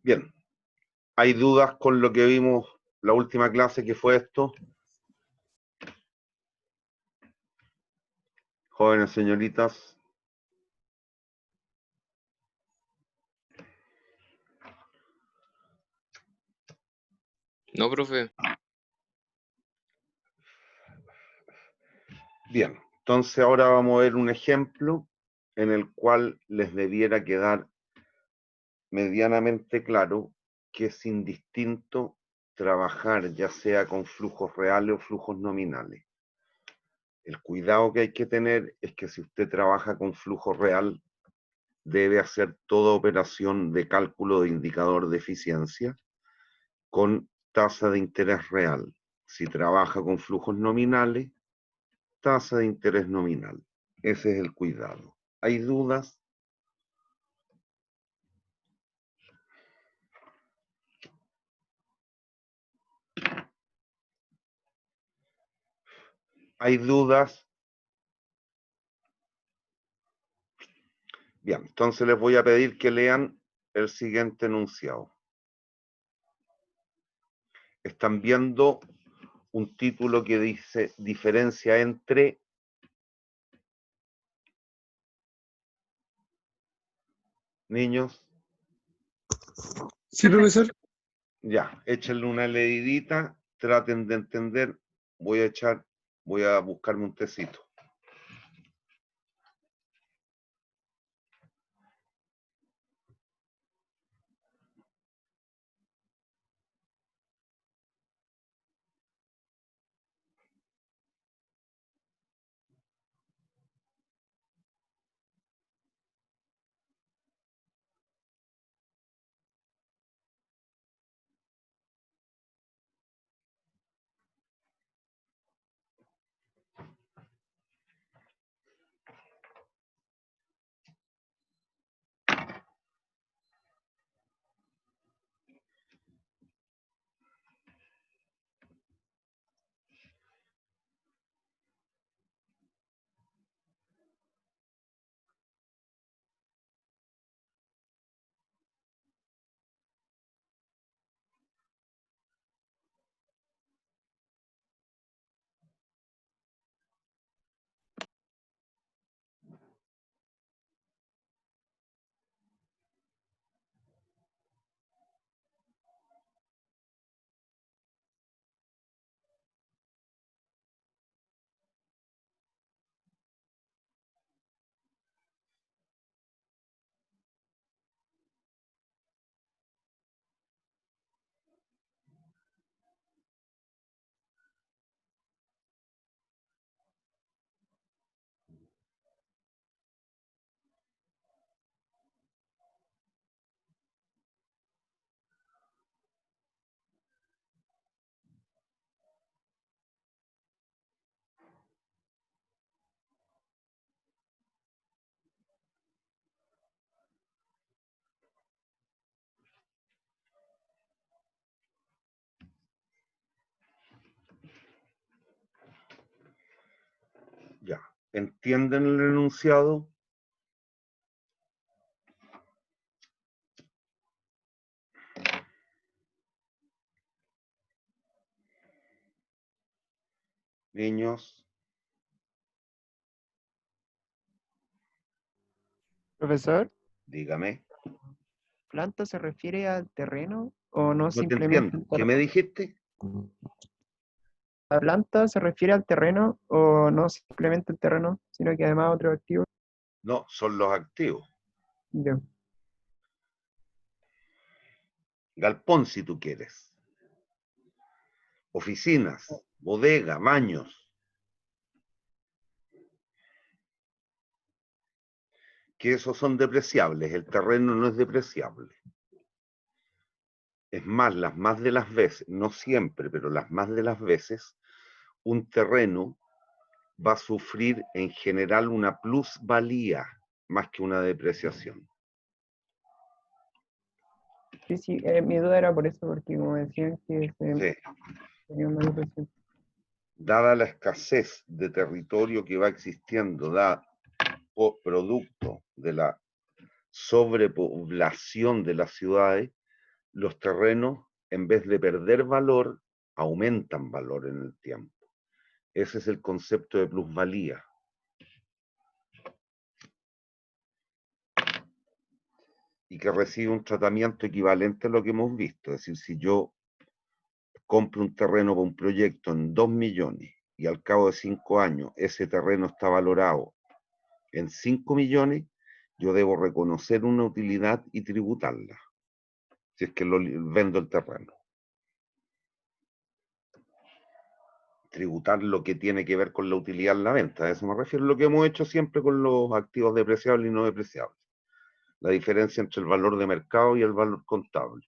Bien, ¿hay dudas con lo que vimos la última clase que fue esto? Jóvenes señoritas. No, profe. Bien, entonces ahora vamos a ver un ejemplo en el cual les debiera quedar medianamente claro que es indistinto trabajar ya sea con flujos reales o flujos nominales. El cuidado que hay que tener es que si usted trabaja con flujo real, debe hacer toda operación de cálculo de indicador de eficiencia con tasa de interés real. Si trabaja con flujos nominales, tasa de interés nominal. Ese es el cuidado. ¿Hay dudas? ¿Hay dudas? Bien, entonces les voy a pedir que lean el siguiente enunciado. Están viendo un título que dice diferencia entre niños. Sí, profesor. Ya, échenle una leidita, traten de entender. Voy a buscarme un tecito. Ya, ¿entienden el enunciado? Niños, Profesor, dígame. ¿planta se refiere al terreno o no No te simplemente entiendo. al ¿Qué me terreno? dijiste? ¿La planta se refiere al terreno o no simplemente al terreno, sino que además otro activo? No, son los activos. Ya. Galpón, si tú quieres. Oficinas, bodega, baños. Que esos son depreciables. El terreno no es depreciable. Es más, las más de las veces, no siempre, pero las más de las veces, un terreno va a sufrir en general una plusvalía más que una depreciación. Sí, sí, mi duda era por eso, porque como decían que Sí. tenía una depresión. Dada la escasez de territorio que va existiendo, producto de la sobrepoblación de las ciudades, los terrenos, en vez de perder valor, aumentan valor en el tiempo. Ese es el concepto de plusvalía. Y que recibe un tratamiento equivalente a lo que hemos visto. Es decir, si yo compro un terreno para un proyecto en 2 millones y al cabo de 5 años ese terreno está valorado en 5 millones, yo debo reconocer una utilidad y tributarla, si es que vendo el terreno. Tributar lo que tiene que ver con la utilidad en la venta. A eso me refiero, lo que hemos hecho siempre con los activos depreciables y no depreciables. La diferencia entre el valor de mercado y el valor contable.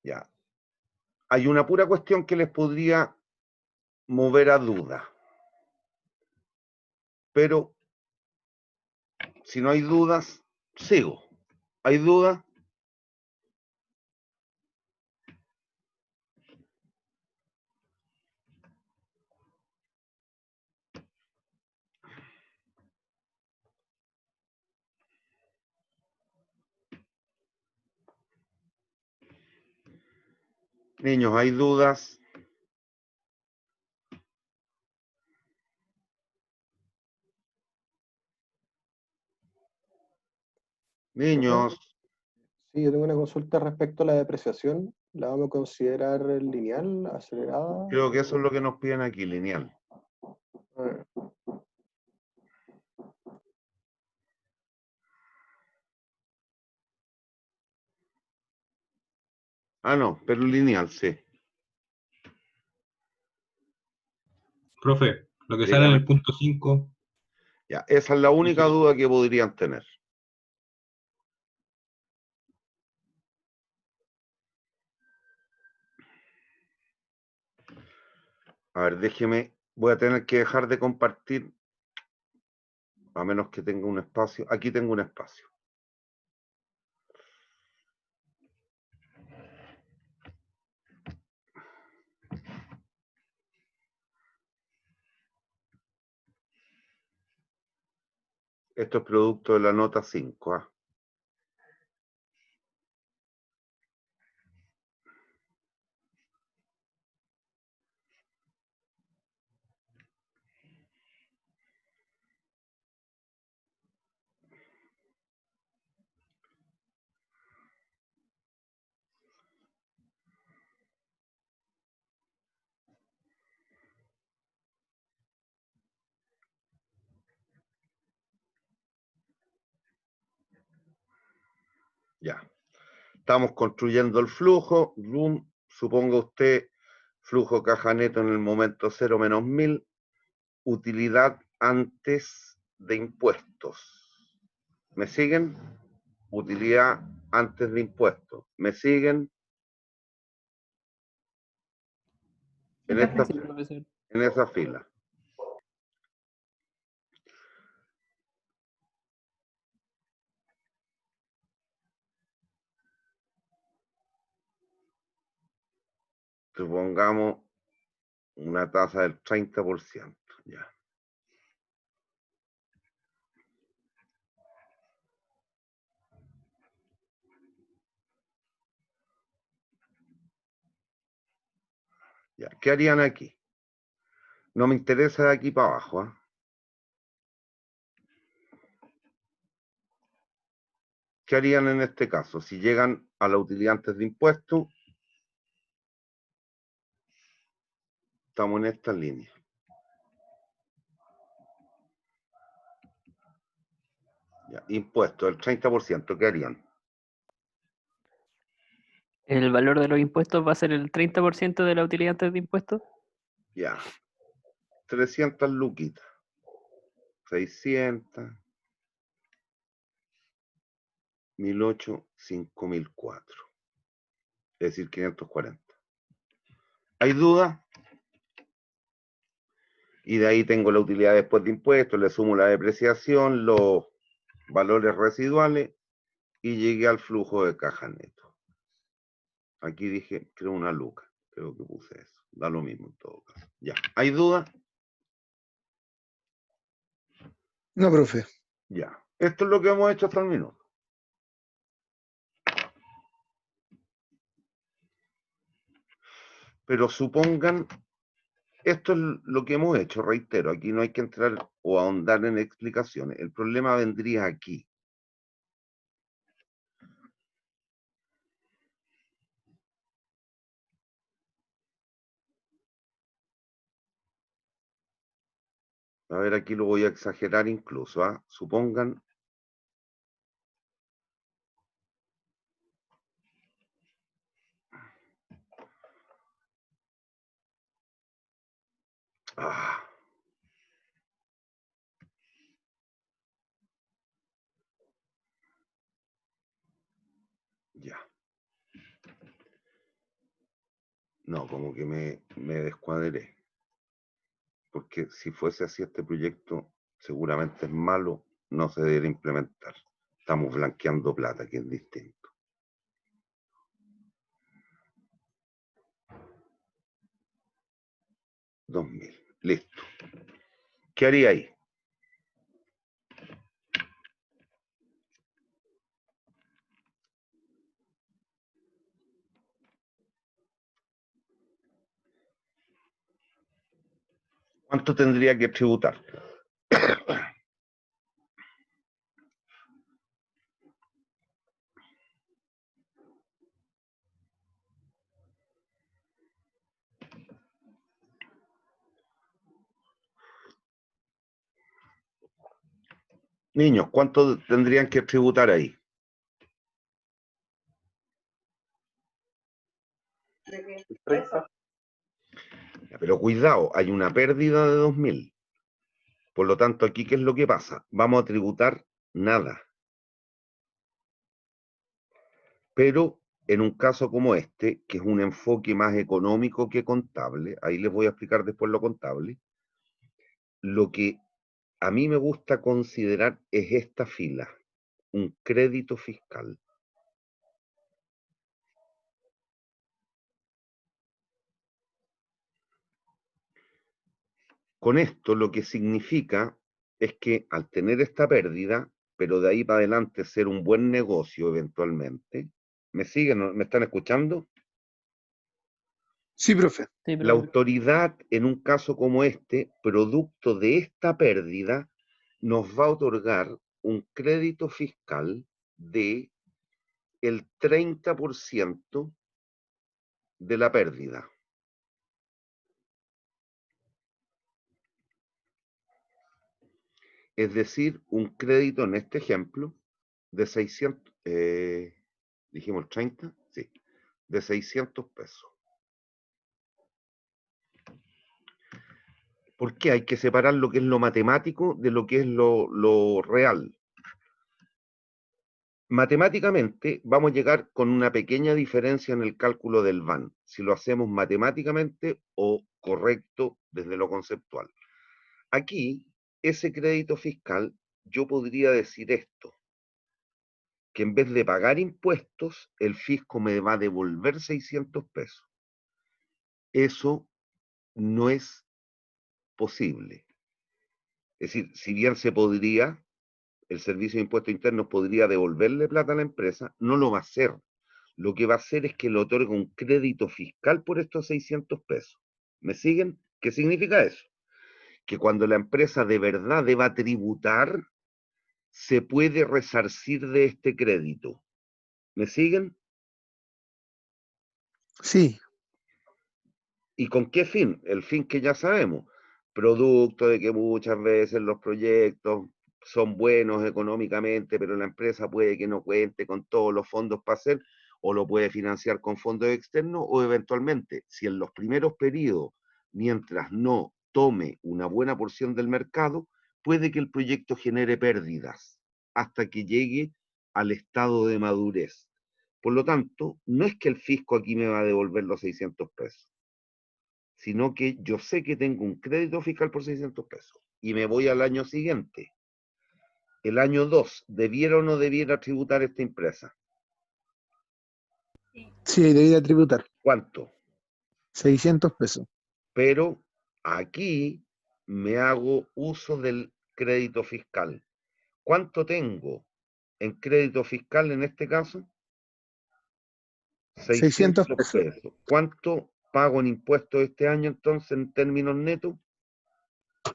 Ya. Hay una pura cuestión que les podría mover a duda. Pero si no hay dudas, sigo. ¿Hay dudas? Niños, ¿hay dudas? Niños, Sí, yo tengo una consulta respecto a la depreciación. ¿La vamos a considerar lineal, acelerada? creo que eso es lo que nos piden aquí, lineal. Ah, Ah, no, pero lineal, sí. Profe, lo que sale en Dígame. el punto 5, Ya, esa es la única duda que podrían tener. A ver, déjeme, voy a tener que dejar de compartir, a menos que tenga un espacio. Aquí tengo un espacio. Esto es producto de la nota 5. ¿Ah? Ya. Estamos construyendo el flujo. Suponga usted flujo caja neto en el momento 0 menos 1000. Utilidad antes de impuestos. ¿Me siguen? Utilidad antes de impuestos. ¿Me siguen? Sí, profesor. En esa fila. Supongamos una tasa del 30%. Ya. Ya. ¿Qué harían aquí? No me interesa de aquí para abajo. ¿Eh? ¿Qué harían en este caso? Si llegan a la utilidad antes de impuestos, estamos en esta línea. Ya. Impuestos, el 30%, ¿qué harían? ¿El valor de los impuestos va a ser el 30% de la utilidad antes de impuestos? Ya. 300 luquitas. 600. 1008, 5004. Es decir, 540. ¿Hay duda? Y de ahí tengo la utilidad después de impuestos, le sumo la depreciación, los valores residuales y llegué al flujo de caja neto. Aquí dije, creo una luca. Creo que puse eso. Da lo mismo en todo caso. Ya. ¿Hay duda? No, profe. Ya. Esto es lo que hemos hecho hasta el minuto. Pero supongan, esto es lo que hemos hecho, reitero, aquí no hay que entrar o ahondar en explicaciones. El problema vendría aquí. A ver, aquí lo voy a exagerar incluso. ¿Ah? Supongan. Ah, ya. No, como que me descuadré. Porque si fuese así este proyecto, seguramente es malo, no se debe implementar. Estamos blanqueando plata, que es distinto. 2000. Listo. ¿Qué haría ahí? ¿Cuánto tendría que tributar? Niños, ¿cuánto tendrían que tributar ahí? Pero cuidado, hay una pérdida de 2000. Por lo tanto, aquí, ¿qué es lo que pasa? Vamos a tributar nada. Pero en un caso como este, que es un enfoque más económico que contable, ahí les voy a explicar después lo contable, lo que a mí me gusta considerar es esta fila, un crédito fiscal. Con esto lo que significa es que al tener esta pérdida, pero de ahí para adelante ser un buen negocio eventualmente, ¿me siguen? ¿Me están escuchando? Sí, profe. Sí, La profe. autoridad, en un caso como este, producto de esta pérdida, nos va a otorgar un crédito fiscal de el 30% de la pérdida. Es decir, un crédito en este ejemplo de 600, dijimos 30, sí, de 600 pesos. ¿Por qué? Hay que separar lo que es lo matemático de lo que es lo real. Matemáticamente vamos a llegar con una pequeña diferencia en el cálculo del VAN, si lo hacemos matemáticamente o correcto desde lo conceptual. Aquí, ese crédito fiscal, yo podría decir esto, que en vez de pagar impuestos, el fisco me va a devolver 600 pesos. Eso no es posible. Es decir, si bien se podría, el Servicio de Impuestos Internos podría devolverle plata a la empresa, no lo va a hacer. Lo que va a hacer es que le otorga un crédito fiscal por estos 600 pesos. ¿Me siguen? ¿Qué significa eso? Que cuando la empresa de verdad deba tributar, se puede resarcir de este crédito. ¿Me siguen? Sí, ¿Y con qué fin? El fin que ya sabemos. Producto de que muchas veces los proyectos son buenos económicamente, pero la empresa puede que no cuente con todos los fondos para hacer, o lo puede financiar con fondos externos, o eventualmente, si en los primeros periodos, mientras no tome una buena porción del mercado, puede que el proyecto genere pérdidas hasta que llegue al estado de madurez. Por lo tanto, no es que el fisco aquí me va a devolver los 600 pesos, sino que yo sé que tengo un crédito fiscal por 600 pesos y me voy al año siguiente. El año 2, ¿debiera o no debiera tributar esta empresa? sí, debería tributar. ¿Cuánto? 600 pesos. Pero aquí me hago uso del crédito fiscal. ¿Cuánto tengo en crédito fiscal en este caso? 600 600 pesos. pesos. ¿Cuánto pago en impuestos este año entonces en términos netos?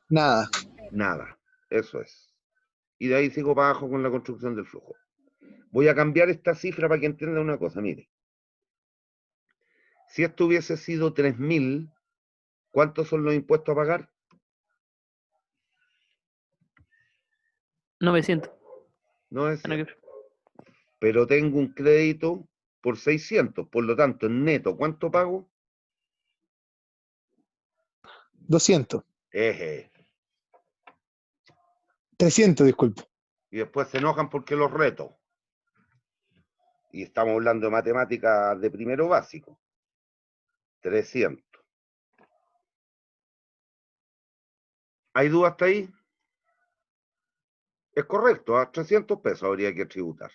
Nada. Nada. Eso es. Y de ahí sigo para abajo con la construcción del flujo. Voy a cambiar esta cifra para que entiendan una cosa. Mire. Si esto hubiese sido 3.000, ¿cuántos son los impuestos a pagar? 900. No es Bueno, cierto. Pero tengo un crédito por 600, por lo tanto, en neto, ¿cuánto pago? 200. Eje. 300, disculpe. Y después se enojan porque los reto. Y estamos hablando de matemáticas de primero básico. 300. ¿Hay duda hasta ahí? Es correcto, a 300 pesos habría que tributar.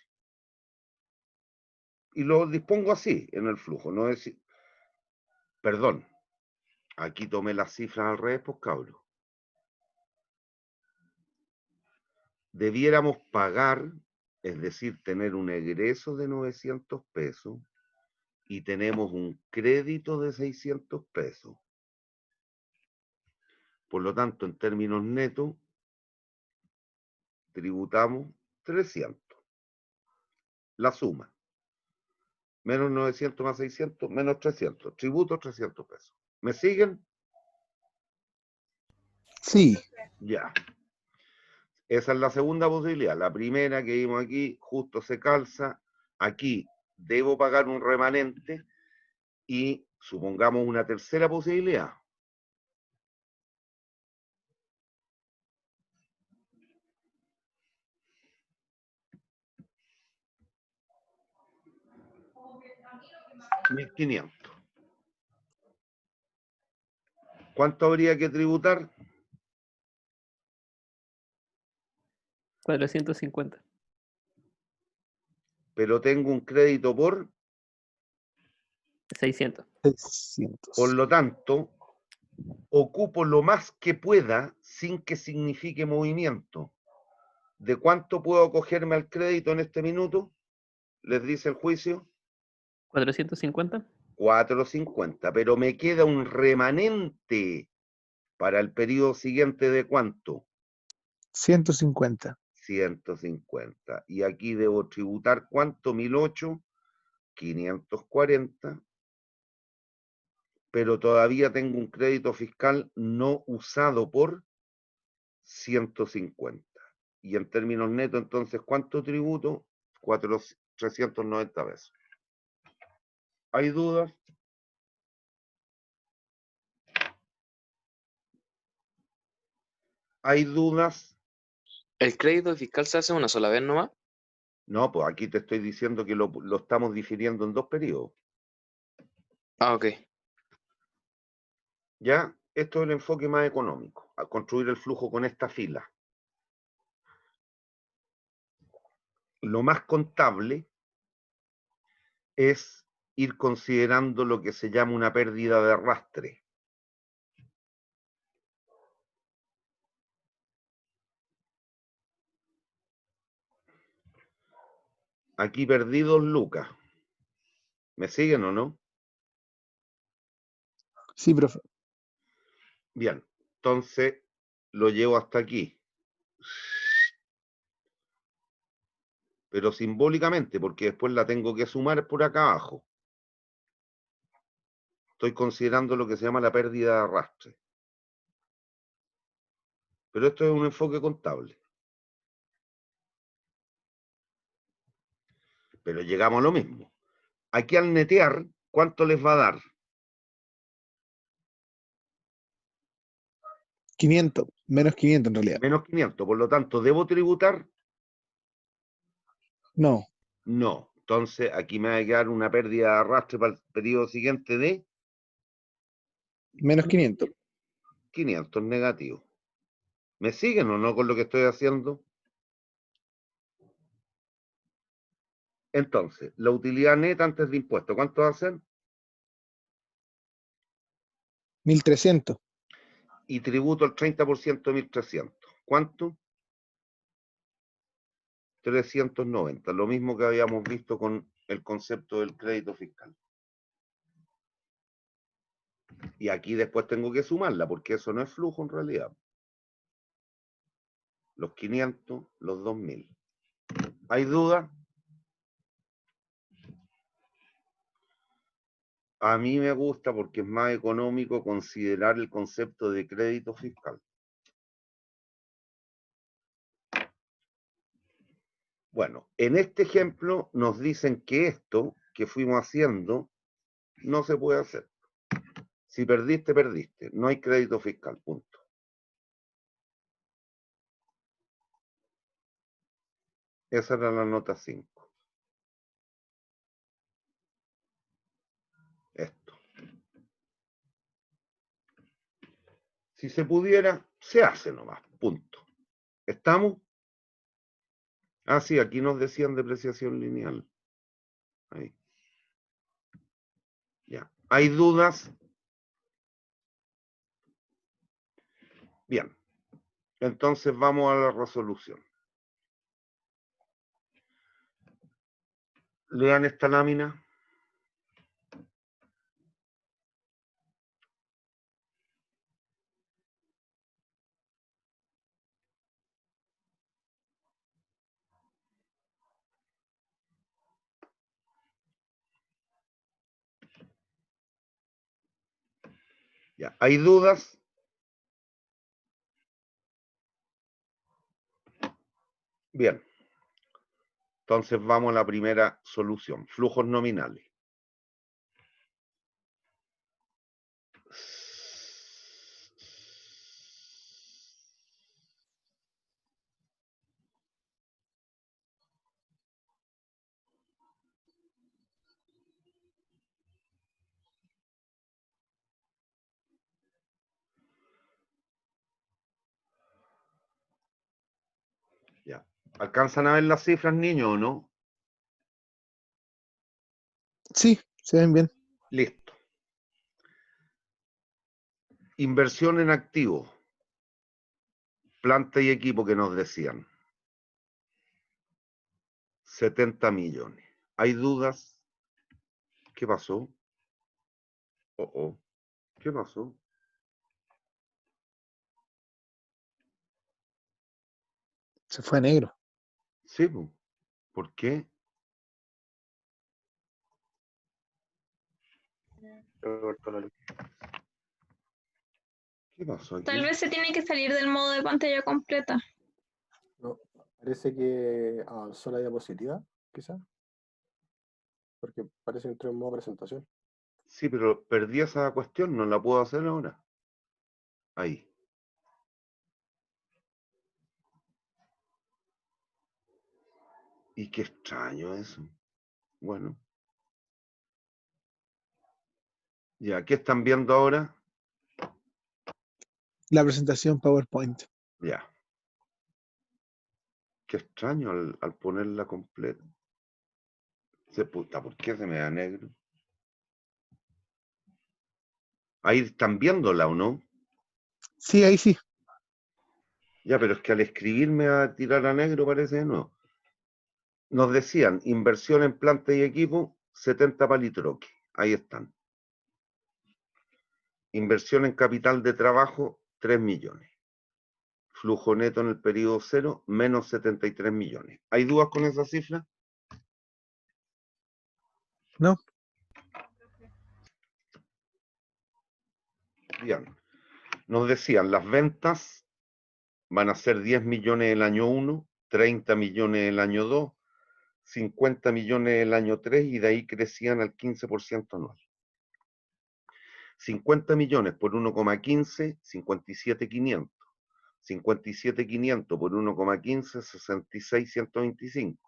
Y lo dispongo así en el flujo. No es... Perdón, aquí tomé las cifras al revés, pues cabros. Debiéramos pagar, es decir, tener un egreso de 900 pesos y tenemos un crédito de 600 pesos. Por lo tanto, en términos netos, tributamos 300. La suma. Menos 900 más 600, menos 300. Tributo 300 pesos. ¿Me siguen? Sí. Ya. Esa es la segunda posibilidad. La primera que vimos aquí, justo se calza. Aquí debo pagar un remanente y supongamos una tercera posibilidad. $1.500. ¿Cuánto habría que tributar? 450. Pero tengo un crédito por 600. 600. Por lo tanto, ocupo lo más que pueda sin que signifique movimiento. ¿De cuánto puedo acogerme al crédito en este minuto? ¿Les dice el juicio? 450. 450, pero me queda un remanente para el periodo siguiente de ¿cuánto? 150. 150. Y aquí debo tributar ¿cuánto? 1.008, 540. Pero todavía tengo un crédito fiscal no usado por 150. Y en términos netos, entonces, ¿cuánto tributo? 390 pesos. ¿Hay dudas? ¿Hay dudas? ¿El crédito fiscal se hace una sola vez nomás? No, pues aquí te estoy diciendo que lo estamos difiriendo en 2 periodos. Ah, ok. ¿Ya? Esto es el enfoque más económico, a construir el flujo con esta fila. Lo más contable es ir considerando lo que se llama una pérdida de arrastre. Aquí perdí 2 lucas. ¿Me siguen o no? Sí, profe. Bien, entonces lo llevo hasta aquí. Pero simbólicamente, porque después la tengo que sumar por acá abajo. Estoy considerando lo que se llama la pérdida de arrastre. Pero esto es un enfoque contable. Pero llegamos a lo mismo. Aquí al netear, ¿cuánto les va a dar? 500. Menos 500 en realidad. Menos 500. Por lo tanto, ¿debo tributar? No. No. Entonces, aquí me va a quedar una pérdida de arrastre para el periodo siguiente de Menos 500. 500 negativos. ¿Me siguen o no con lo que estoy haciendo? Entonces, la utilidad neta antes de impuesto, ¿cuánto va a ser? 1300. Y tributo el 30% de 1.300. ¿Cuánto? 390, lo mismo que habíamos visto con el concepto del crédito fiscal. Y aquí después tengo que sumarla, porque eso no es flujo en realidad. Los 500, los 2000. ¿Hay duda? A mí me gusta porque es más económico considerar el concepto de crédito fiscal. Bueno, en este ejemplo nos dicen que esto que fuimos haciendo no se puede hacer. Si perdiste, perdiste. No hay crédito fiscal, punto. Esa era la nota 5. Esto. Si se pudiera, se hace nomás, punto. ¿Estamos? Ah, sí, aquí nos decían depreciación lineal. Ahí. Ya. ¿Hay dudas? Bien. Entonces vamos a la resolución. Lean esta lámina. Ya. ¿Hay dudas? Bien. Entonces vamos a la primera solución. Flujos nominales. Ya. ¿Alcanzan a ver las cifras, niños, o no? Sí, se ven bien. Listo. Inversión en activos. Planta y equipo que nos decían. 70 millones. ¿Hay dudas? ¿Qué pasó? ¿Qué pasó? Se fue a negro. Sí, po. ¿Por qué? ¿Qué pasó aquí? Tal vez se tiene que salir del modo de pantalla completa. No, parece que avanzó la diapositiva, quizás. Porque parece que entró en modo presentación. Sí, pero perdí esa cuestión, no la puedo hacer ahora. Ahí. Y qué extraño eso. Bueno. Ya, ¿qué están viendo ahora? La presentación PowerPoint. Ya. Qué extraño al ponerla completa. ¿Por qué se me da negro? Ahí están viéndola, ¿o no? Sí, ahí sí. Ya, pero es que al escribirme a tirar a negro parece de nuevo. Nos decían, inversión en planta y equipo, 70 palitroques. Ahí están. Inversión en capital de trabajo, 3 millones. Flujo neto en el periodo 0, menos 73 millones. ¿Hay dudas con esa cifra? No. Bien. Nos decían, las ventas van a ser 10 millones el año 1, 30 millones el año 2, 50 millones el año 3 y de ahí crecían al 15% anual. 50 millones por 1,15, 57.500. 57.500 por 1,15, 66.125.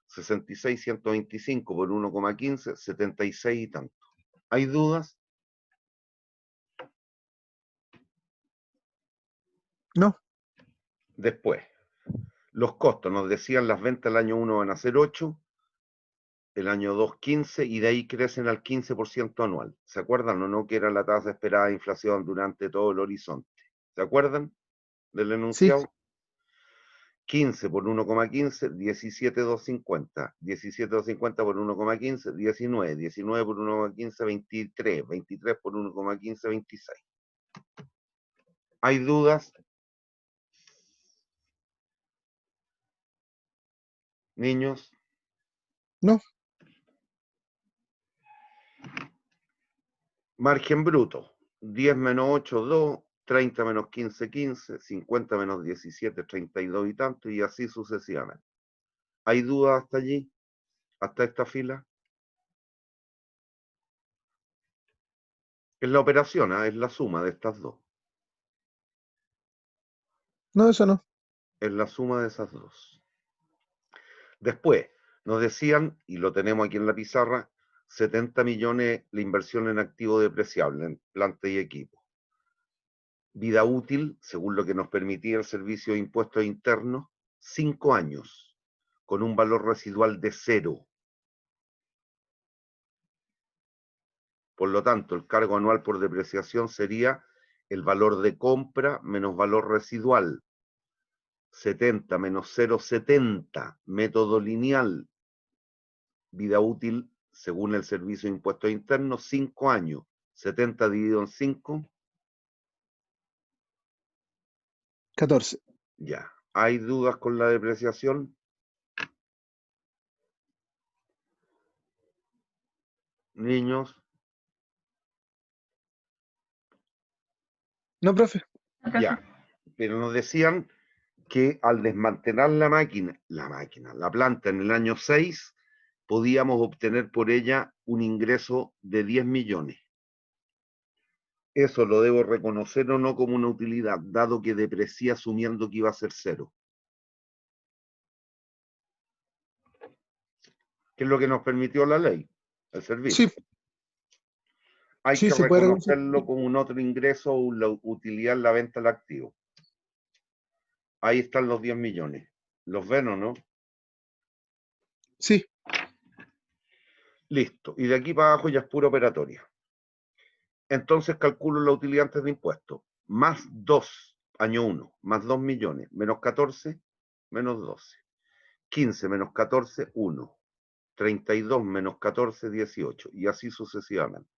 66.125 por 1,15, 76 y tanto. ¿Hay dudas? No. Después, los costos, nos decían las ventas el año 1 van a ser 8, el año 2 15 y de ahí crecen al 15% anual. ¿Se acuerdan o no que era la tasa esperada de inflación durante todo el horizonte? ¿Se acuerdan del Sí. enunciado? 15 por 1,15, 17,250. 17,250 por 1,15, 19. 19 por 1,15, 23. 23 por 1,15, 26. ¿Hay dudas? Niños. No. Margen bruto. 10 menos 8, 2. 30 menos 15, 15. 50 menos 17, 32 y tanto. Y así sucesivamente. ¿Hay dudas hasta allí? ¿Hasta esta fila? Es la operación, es la suma de estas dos. No, eso no. Es la suma de esas dos. Después, nos decían, y lo tenemos aquí en la pizarra, 70 millones la inversión en activo depreciable, en planta y equipo. Vida útil, según lo que nos permitía el Servicio de Impuestos Internos, 5 años, con un valor residual de 0. Por lo tanto, el cargo anual por depreciación sería el valor de compra menos valor residual. 70 menos 0,70, método lineal. Vida útil, según el Servicio de Impuestos Internos, 5 años. 70 dividido en 5, 14. ya. ¿Hay dudas con la depreciación? Niños. No, profe. Ya. Pero nos decían que al desmantelar la planta en el año 6, podíamos obtener por ella un ingreso de 10 millones. Eso lo debo reconocer o no como una utilidad, dado que deprecié asumiendo que iba a ser 0. ¿Qué es lo que nos permitió la ley? El servicio. Sí, Hay sí, que se puede reconocerlo como un otro ingreso o la utilidad en la venta del activo. Ahí están los 10 millones. ¿Los ven o no? Sí, Listo. Y de aquí para abajo ya es pura operatoria. Entonces calculo la utilidad antes de impuestos. Más 2, año 1, más 2 millones, menos 14, menos 12. 15 menos 14, 1. 32 menos 14, 18. Y así sucesivamente.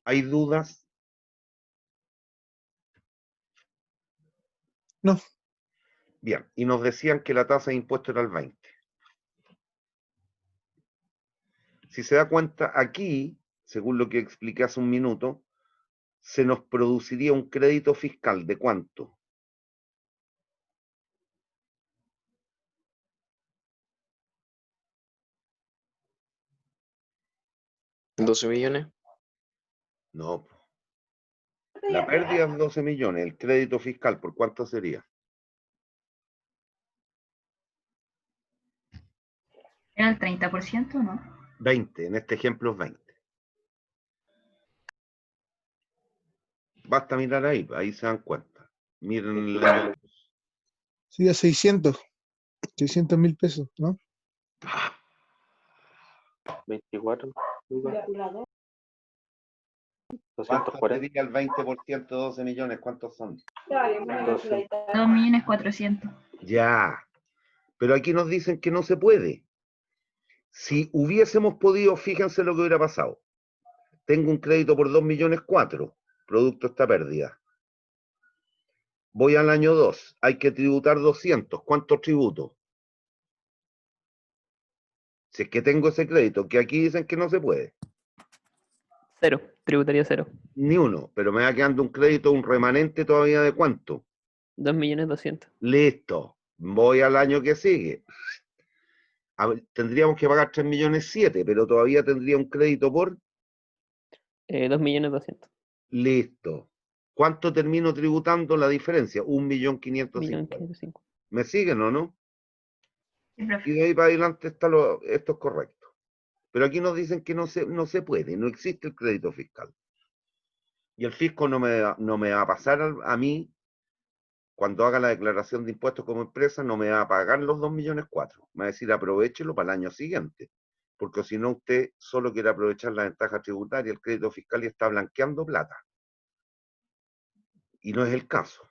¿Hay dudas? no. Bien. Y nos decían que la tasa de impuesto era el 20. Si se da cuenta, aquí, según lo que expliqué hace un minuto, se nos produciría un crédito fiscal ¿de cuánto? ¿12 millones? No. La pérdida es 12 millones. El crédito fiscal, ¿por cuánto sería? ¿Era el 30% o no? 20. En este ejemplo es 20. Basta mirar ahí, ahí se dan cuenta. Miren el año. Sí, a 600. 600.000 pesos, ¿no? 24. ¿Cuánto 240. sería el 20% de 12 millones? ¿Cuántos son? 2.400.000. Ya. Pero aquí nos dicen que no se puede. Si hubiésemos podido, fíjense lo que hubiera pasado. Tengo un crédito por 2 millones 4, producto de esta pérdida. Voy al año 2, hay que tributar 200. ¿Cuántos tributos? Si es que tengo ese crédito, que aquí dicen que no se puede. 0, tributaría 0. Ni uno, pero me va quedando un crédito, un remanente todavía de cuánto. 2.200.000. Listo, voy al año que sigue. A ver, tendríamos que pagar 3 millones 7, pero todavía tendría un crédito por 2.200.000. listo. ¿Cuánto termino tributando la diferencia? 1.550.000. 1.550.000. ¿Me siguen o no? Sí, profe. Y de ahí para adelante está esto es correcto. Pero aquí nos dicen que no se puede, no existe el crédito fiscal. Y el fisco no me va a pasar a mí, cuando haga la declaración de impuestos como empresa, no me va a pagar los 2 millones 4. Me va a decir, aprovéchelo para el año siguiente. Porque si no, usted solo quiere aprovechar la ventaja tributaria, el crédito fiscal y está blanqueando plata. Y no es el caso.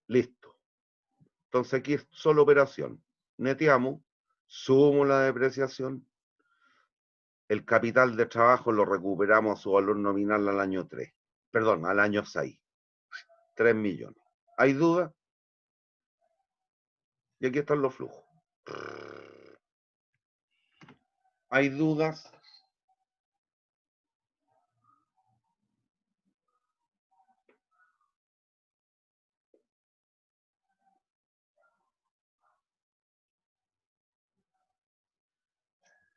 Listo. Entonces aquí es solo operación. Neteamos, sumo la depreciación, el capital de trabajo lo recuperamos a su valor nominal al año 3. Perdón, al año 6. 3 millones. ¿Hay duda? Y aquí están los flujos. ¿Hay dudas?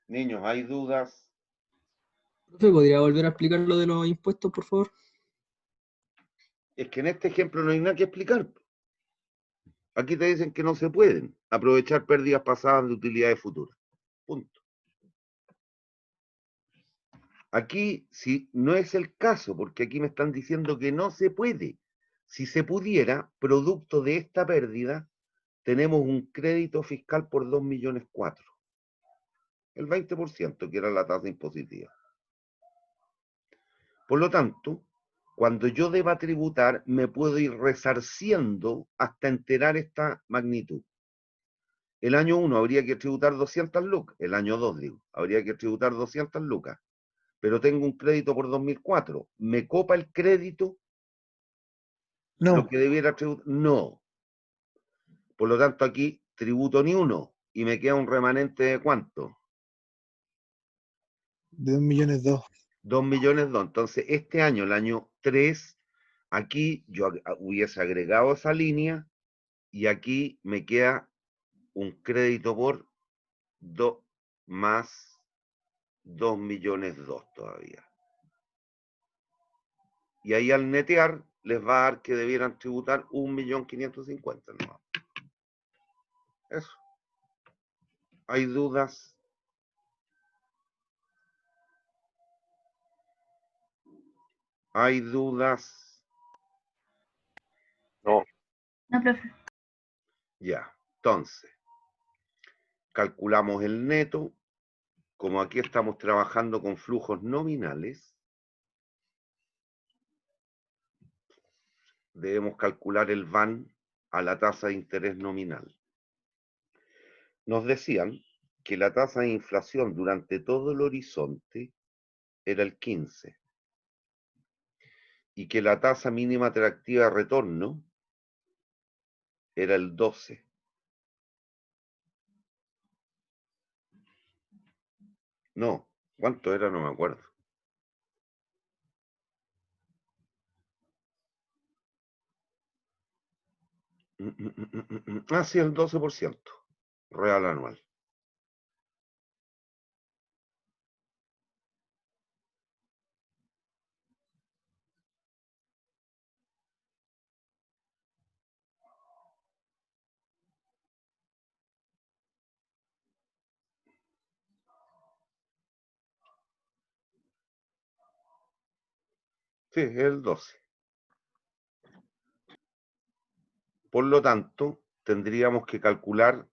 Niños, ¿hay dudas? Profe, ¿podría volver a explicar lo de los impuestos, por favor? Es que en este ejemplo no hay nada que explicar. Aquí te dicen que no se pueden aprovechar pérdidas pasadas de utilidades futuras. Punto. Aquí sí, no es el caso, porque aquí me están diciendo que no se puede. Si se pudiera, producto de esta pérdida, tenemos un crédito fiscal por 2,4 millones. El 20%, que era la tasa impositiva. Por lo tanto, cuando yo deba tributar, me puedo ir resarciendo hasta enterar esta magnitud. El año 1 habría que tributar 200 lucas, el año 2 digo, habría que tributar 200 lucas, pero tengo un crédito por 2004. ¿Me copa el crédito? No, Lo que debiera tributar, no. Por lo tanto, aquí tributo ni uno y me queda un remanente de ¿cuánto? de 2 millones 2. 2 millones 2. Entonces, este año, el año 3, aquí yo hubiese agregado esa línea y aquí me queda un crédito por 2 más 2 millones 2 todavía. Y ahí al netear les va a dar que debieran tributar 1.550.000. ¿No? Eso. ¿Hay dudas? ¿Hay dudas? No. No, profe. Ya. Entonces, calculamos el neto. Como aquí estamos trabajando con flujos nominales, debemos calcular el VAN a la tasa de interés nominal. Nos decían que la tasa de inflación durante todo el horizonte era el 15 y que la tasa mínima atractiva de retorno era el 12. No, ¿cuánto era? No me acuerdo. Ah, sí, el 12% real anual. Sí, es el 12. Por lo tanto, tendríamos que calcular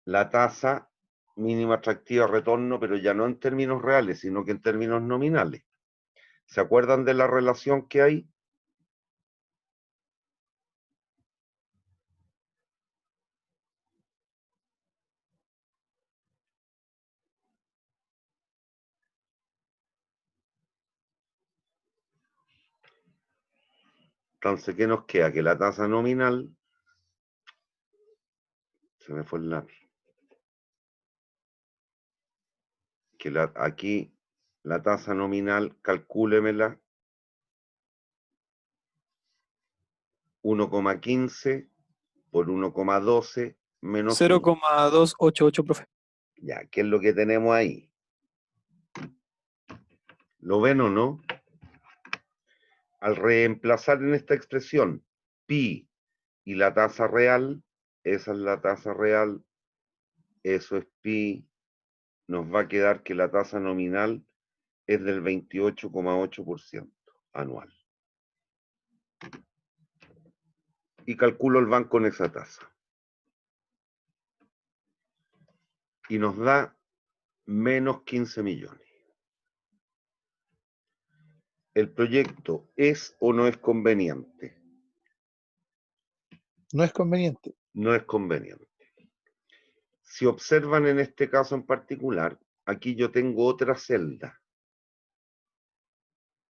la tasa mínima atractiva de retorno, pero ya no en términos reales, sino que en términos nominales. ¿Se acuerdan de la relación que hay? Entonces, ¿qué nos queda? Que la tasa nominal, se me fue el lápiz, que aquí la tasa nominal, calcúlemela, 1,15 por 1,12 menos 1. 0,288, profe. Ya, ¿qué es lo que tenemos ahí? ¿Lo ven o no? Al reemplazar en esta expresión pi y la tasa real, esa es la tasa real, eso es pi, nos va a quedar que la tasa nominal es del 28,8% anual. Y calculo el banco con esa tasa. Y nos da menos 15 millones. ¿El proyecto es o no es conveniente? No es conveniente. no es conveniente. Si observan en este caso en particular, aquí yo tengo otra celda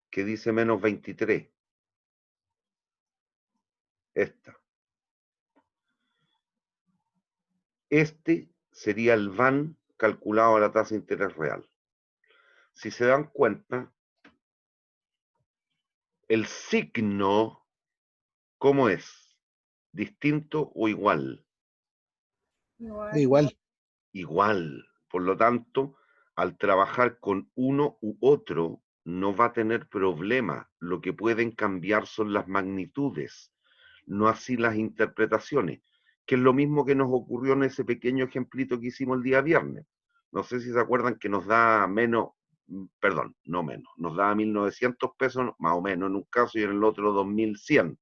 que dice menos 23. Esta. Este sería el VAN calculado a la tasa de interés real. Si se dan cuenta, el signo, ¿cómo es? ¿Distinto o igual? Igual. Igual. Por lo tanto, al trabajar con uno u otro, no va a tener problema. Lo que pueden cambiar son las magnitudes, no así las interpretaciones, que es lo mismo que nos ocurrió en ese pequeño ejemplito que hicimos el día viernes. No sé si se acuerdan que nos da menos, perdón, no menos, nos da 1.900 pesos más o menos en un caso y en el otro 2.100.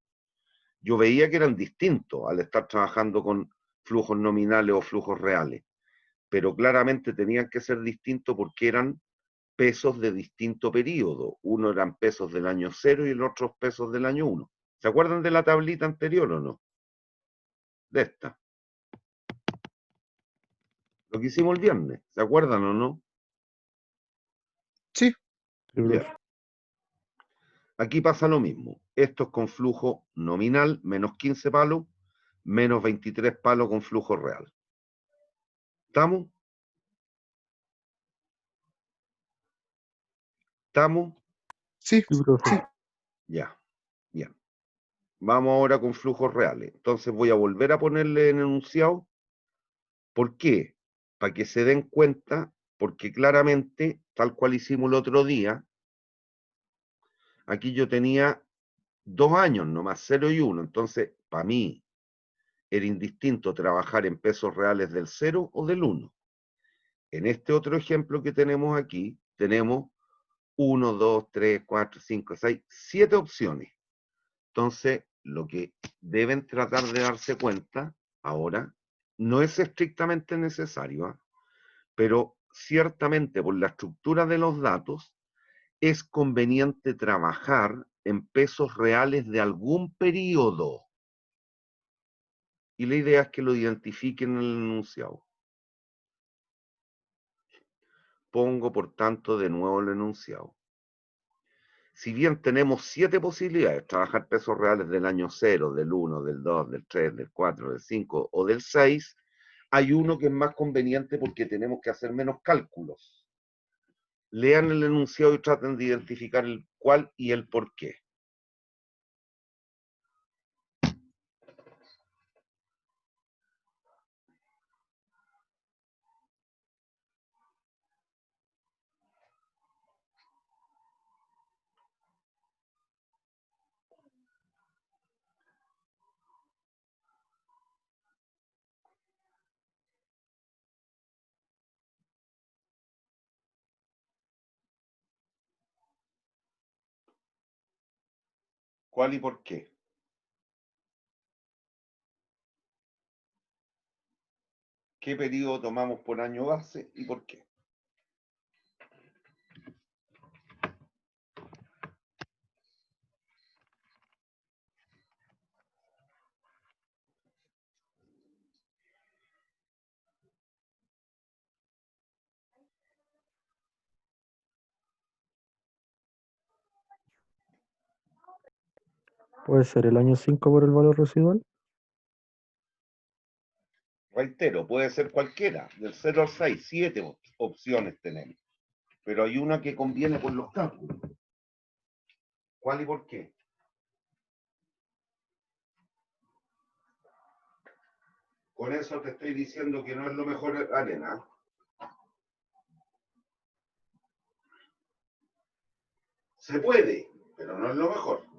Yo veía que eran distintos al estar trabajando con flujos nominales o flujos reales, pero claramente tenían que ser distintos porque eran pesos de distinto periodo. Uno eran pesos del año 0 y el otro pesos del año 1. ¿Se acuerdan de la tablita anterior o no? De esta. Lo que hicimos el viernes. ¿Se acuerdan o no? Sí. Bien. Aquí pasa lo mismo. Esto es con flujo nominal, menos 15 palos, menos 23 palos con flujo real. ¿Estamos? ¿Estamos? Sí. Sí, profe. Sí. Ya. Bien. Vamos ahora con flujos reales. Entonces voy a volver a ponerle en enunciado. ¿Por qué? Para que se den cuenta, porque claramente, tal cual hicimos el otro día, aquí yo tenía 2 años nomás, 0 y 1. Entonces, para mí, era indistinto trabajar en pesos reales del 0 o del 1. En este otro ejemplo que tenemos aquí, tenemos 1, 2, 3, 4, 5, 6, 7 opciones. Entonces, lo que deben tratar de darse cuenta ahora, no es estrictamente necesario, ¿eh? Pero ciertamente por la estructura de los datos, es conveniente trabajar en pesos reales de algún periodo. Y la idea es que lo identifiquen en el enunciado. Pongo, por tanto, de nuevo el enunciado. Si bien tenemos 7 posibilidades, trabajar pesos reales del año 0, del 1, del 2, del 3, del 4, del 5 o del 6, hay uno que es más conveniente porque tenemos que hacer menos cálculos. Lean el enunciado y traten de identificar el cuál y el por qué. ¿Cuál y por qué? ¿Qué periodo tomamos por año base y por qué? Puede ser el año 5 por el valor residual. Reitero, puede ser cualquiera, del 0 al 6, 7 opciones tenemos. Pero hay una que conviene por los cálculos. ¿Cuál y por qué? Con eso te estoy diciendo que no es lo mejor arena. Se puede, pero no es lo mejor.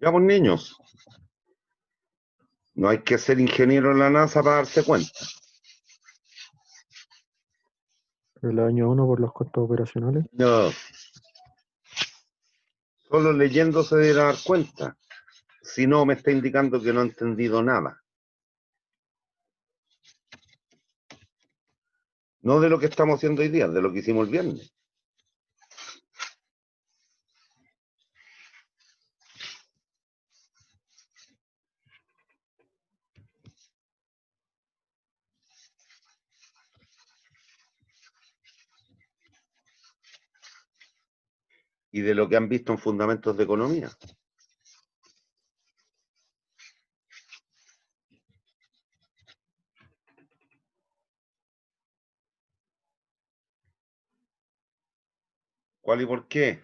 Ya, pues niños, no hay que ser ingeniero en la NASA para darse cuenta. El año 1 por los costos operacionales. No. Solo leyendo se debe dar cuenta. Si no, me está indicando que no he entendido nada. No de lo que estamos haciendo hoy día, de lo que hicimos el viernes. Y de lo que han visto en Fundamentos de Economía. ¿Cuál y por qué?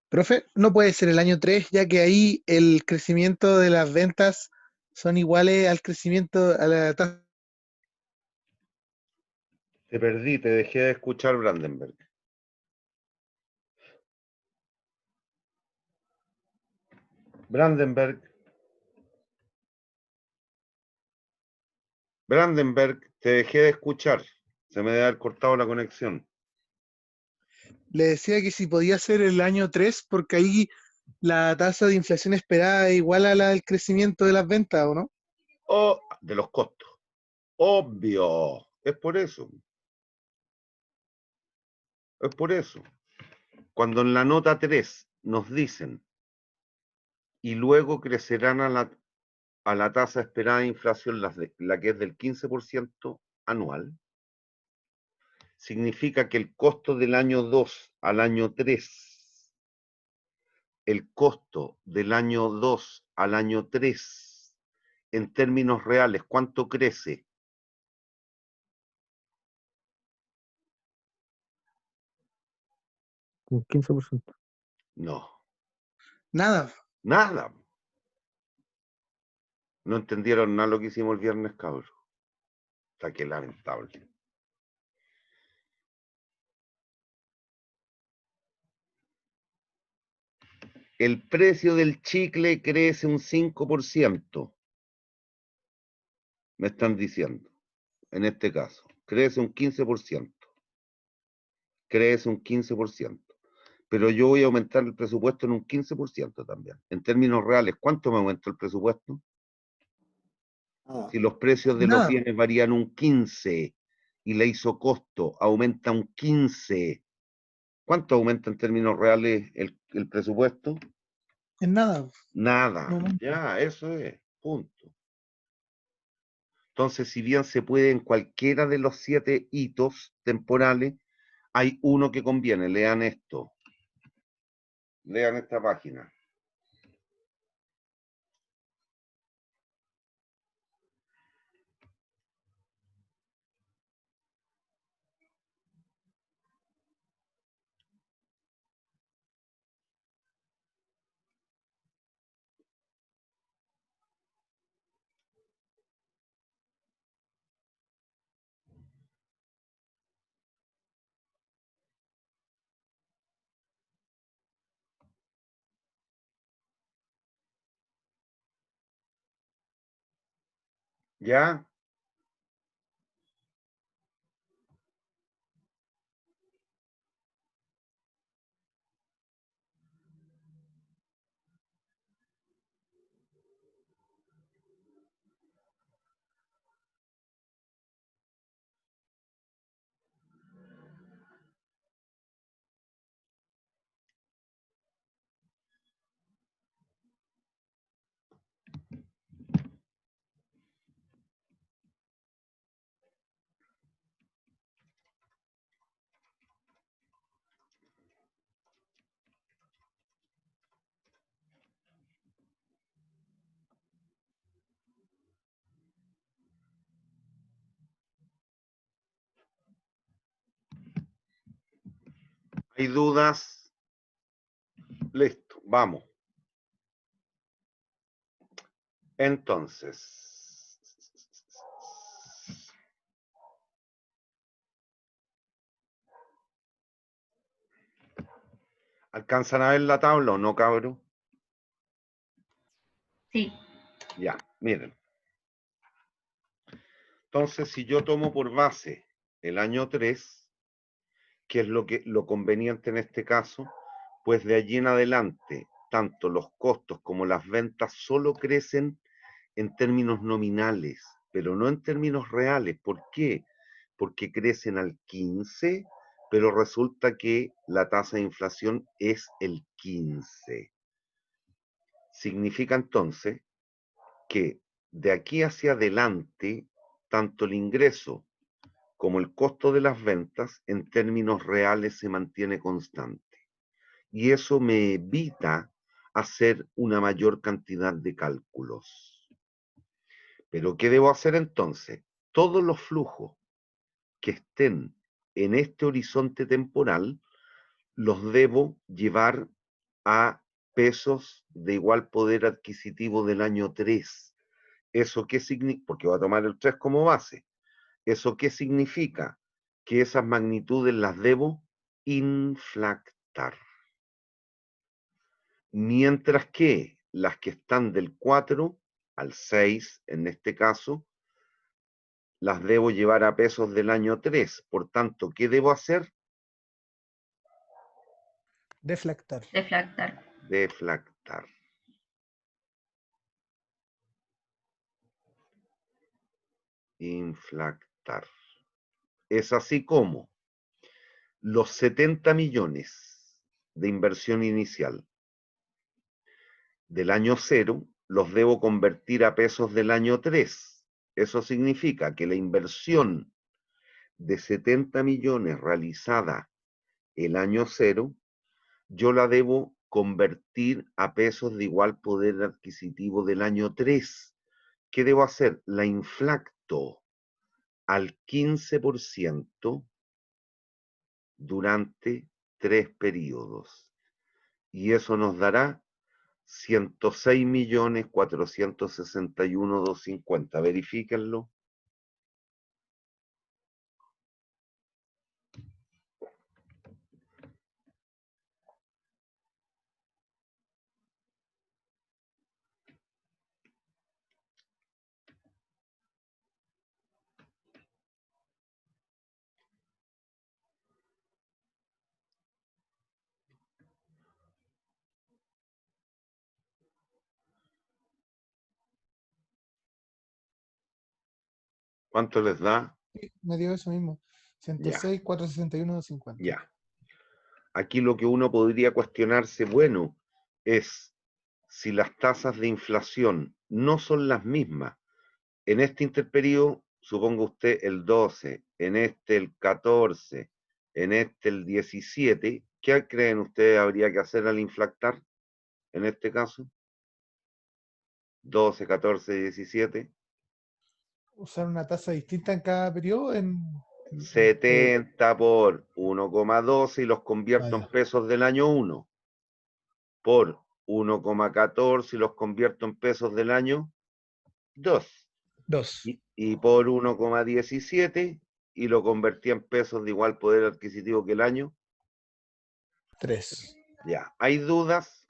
Profe, no puede ser el año 3, ya que ahí el crecimiento de las ventas son iguales al crecimiento, a la tasa. Te perdí, te dejé de escuchar, Brandenberg. Brandenberg. Brandenberg, te dejé de escuchar. Se me debe haber cortado la conexión. Le decía que si podía ser el año 3, porque ahí la tasa de inflación esperada es igual a la del crecimiento de las ventas, ¿o no? O de los costos. Obvio. Es por eso. Es por eso. Cuando en la nota 3 nos dicen y luego crecerán a la tasa esperada de inflación, la que es del 15% anual, significa que el costo del año 2 al año 3, el costo del año 2 al año 3, en términos reales, ¿cuánto crece? Un 15%. No, Nada. nada. No entendieron nada lo que hicimos el viernes, cabrón. O sea, qué lamentable. El precio del chicle crece un 5%. Me están diciendo, en este caso, crece un 15%. Crece un 15%. Pero yo voy a aumentar el presupuesto en un 15% también. En términos reales, ¿cuánto me aumenta el presupuesto? Si los precios de los Nada. bienes varían un 15 y la hizo costo aumenta un 15, ¿cuánto aumenta en términos reales el presupuesto? En nada. Nada. No, no. Ya, eso es. Punto. Entonces, si bien se puede en cualquiera de los 7 hitos temporales, hay uno que conviene. Lean esto. Lean esta página. ¿Ya? ¿Hay dudas? Listo, vamos. Entonces, ¿Alcanzan a ver la tabla o no, cabros? Sí. Ya, miren. Entonces, si yo tomo por base el año 3, que es lo conveniente en este caso, pues de allí en adelante, tanto los costos como las ventas solo crecen en términos nominales, pero no en términos reales. ¿Por qué? Porque crecen al 15, pero resulta que la tasa de inflación es el 15. Significa entonces que de aquí hacia adelante, tanto el ingreso como el costo de las ventas en términos reales se mantiene constante. Y eso me evita hacer una mayor cantidad de cálculos. Pero ¿qué debo hacer entonces? Todos los flujos que estén en este horizonte temporal los debo llevar a pesos de igual poder adquisitivo del año 3. ¿Eso qué significa? Porque voy a tomar el 3 como base. ¿Eso qué significa? Que esas magnitudes las debo inflactar. Mientras que las que están del 4 al 6, en este caso, las debo llevar a pesos del año 3. Por tanto, ¿qué debo hacer? Deflactar. Deflactar. Deflactar. Inflactar. Es así como los 70 millones de inversión inicial del año 0 los debo convertir a pesos del año 3. Eso significa que la inversión de 70 millones realizada el año 0, yo la debo convertir a pesos de igual poder adquisitivo del año 3. ¿Qué debo hacer? La inflacto al 15% durante 3 periodos. Y eso nos dará 106.461.250. Verifíquenlo. ¿Cuánto les da? Sí, me dio eso mismo. Ya. 106.461.50. Ya. Aquí lo que uno podría cuestionarse, bueno, es si las tasas de inflación no son las mismas. En este interperíodo, suponga usted el 12, en este el 14, en este el 17, ¿qué creen ustedes habría que hacer al inflactar en este caso? 12, 14, 17. Usar una tasa distinta en cada periodo en 70 por 1,12 y los convierto en pesos del año 1. Por 1,14 y los convierto en pesos del año 2. 2. Y por 1,17 y lo convertí en pesos de igual poder adquisitivo que el año 3. Ya. ¿Hay dudas?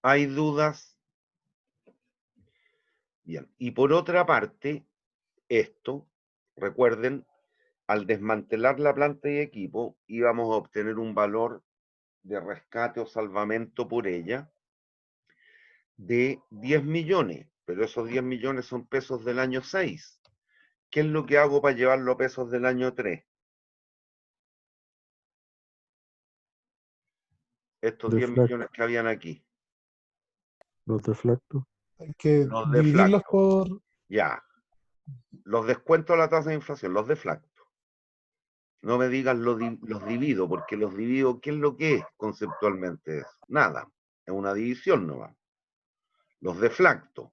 ¿Hay dudas? Bien. Y por otra parte, esto, recuerden, al desmantelar la planta y equipo, íbamos a obtener un valor de rescate o salvamento por ella de 10 millones, pero esos 10 millones son pesos del año 6. ¿Qué es lo que hago para llevarlo a pesos del año 3? Estos 10 millones que habían aquí. Los deflacto. Hay que Los dividirlos deflacto. por... Ya. Los descuento a la tasa de inflación, los deflacto. No me digas los divido, porque los divido, ¿qué es lo que es conceptualmente eso? Nada. Es una división nomás. Los deflacto.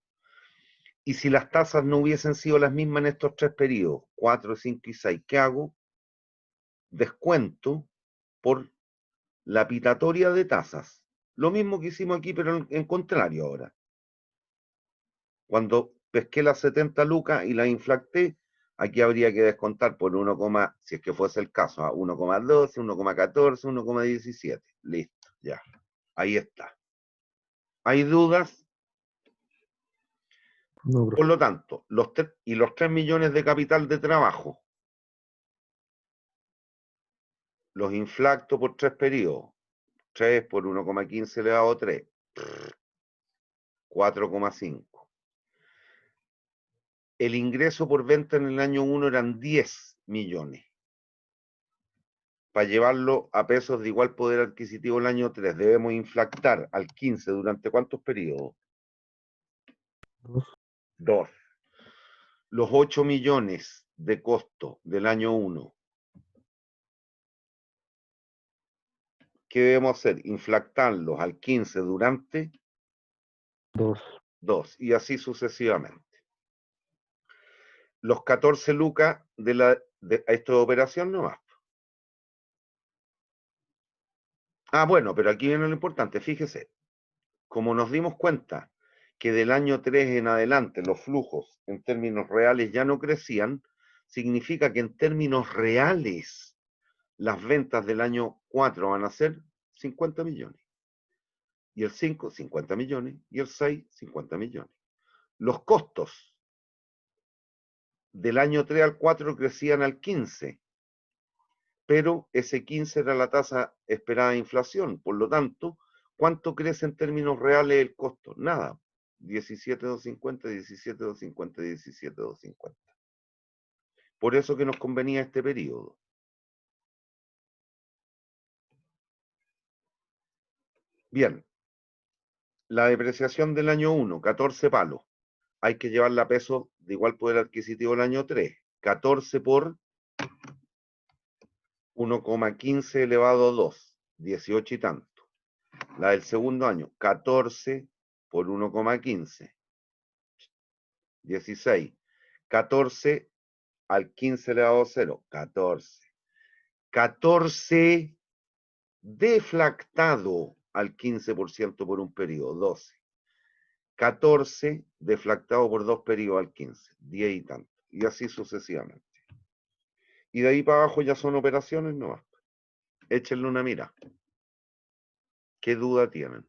Y si las tasas no hubiesen sido las mismas en estos 3 periodos, 4, 5 y 6, ¿qué hago? Descuento por la pitatoria de tasas. Lo mismo que hicimos aquí, pero en contrario ahora. Cuando pesqué las 70 lucas y las inflacté, Aquí habría que descontar por 1, si es que fuese el caso, a 1,12, 1,14, 1,17. Listo, ya. Ahí está. ¿Hay dudas? No, Por profe. lo tanto, los 3 millones de capital de trabajo, los inflacto por 3 periodos. 3 por 1,15 elevado a 3. 4,5. El ingreso por venta en el año 1 eran 10 millones. Para llevarlo a pesos de igual poder adquisitivo el año 3, debemos inflactar al 15 durante ¿cuántos periodos? 2. Los 8 millones de costo del año 1. ¿Qué debemos hacer? Inflactarlos al 15 durante 2. Y así sucesivamente. Los 14 lucas de esto de operación no más. Bueno, pero aquí viene lo importante, fíjese. Como nos dimos cuenta que del año 3 en adelante los flujos en términos reales ya no crecían, significa que en términos reales las ventas del año 4 van a ser 50 millones. Y el 5, 50 millones. Y el 6, 50 millones. Los costos del año 3 al 4 crecían al 15. Pero ese 15 era la tasa esperada de inflación. Por lo tanto, ¿cuánto crece en términos reales el costo? Nada. 17,250, 17,250, 17,250. Por eso que nos convenía este periodo. Bien. La depreciación del año 1, 14 palos. Hay que llevarla a pesos de igual poder adquisitivo el año 3. 14 por 1,15 elevado a 2. 18 y tanto. La del segundo año, 14 por 1,15. 16. 14 al 15 elevado a 0. 14. 14 deflactado al 15% por un periodo. 12. 14 deflactado por 2 periodos al 15. 10 y tanto. Y así sucesivamente. Y de ahí para abajo ya son operaciones nomás. Échenle una mira. ¿Qué duda tienen?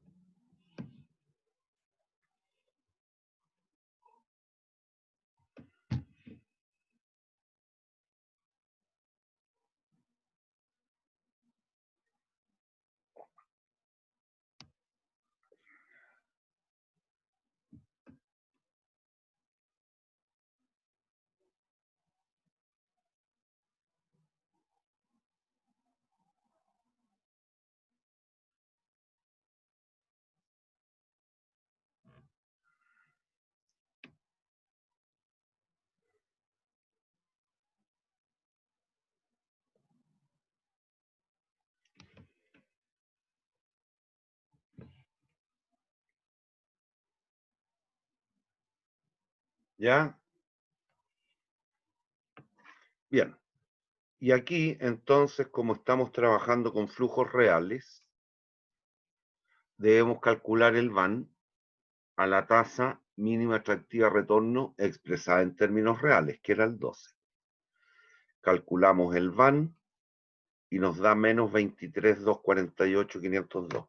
¿Ya? Bien. Y aquí, entonces, como estamos trabajando con flujos reales, debemos calcular el VAN a la tasa mínima atractiva retorno expresada en términos reales, que era el 12. Calculamos el VAN y nos da menos 23,248,502.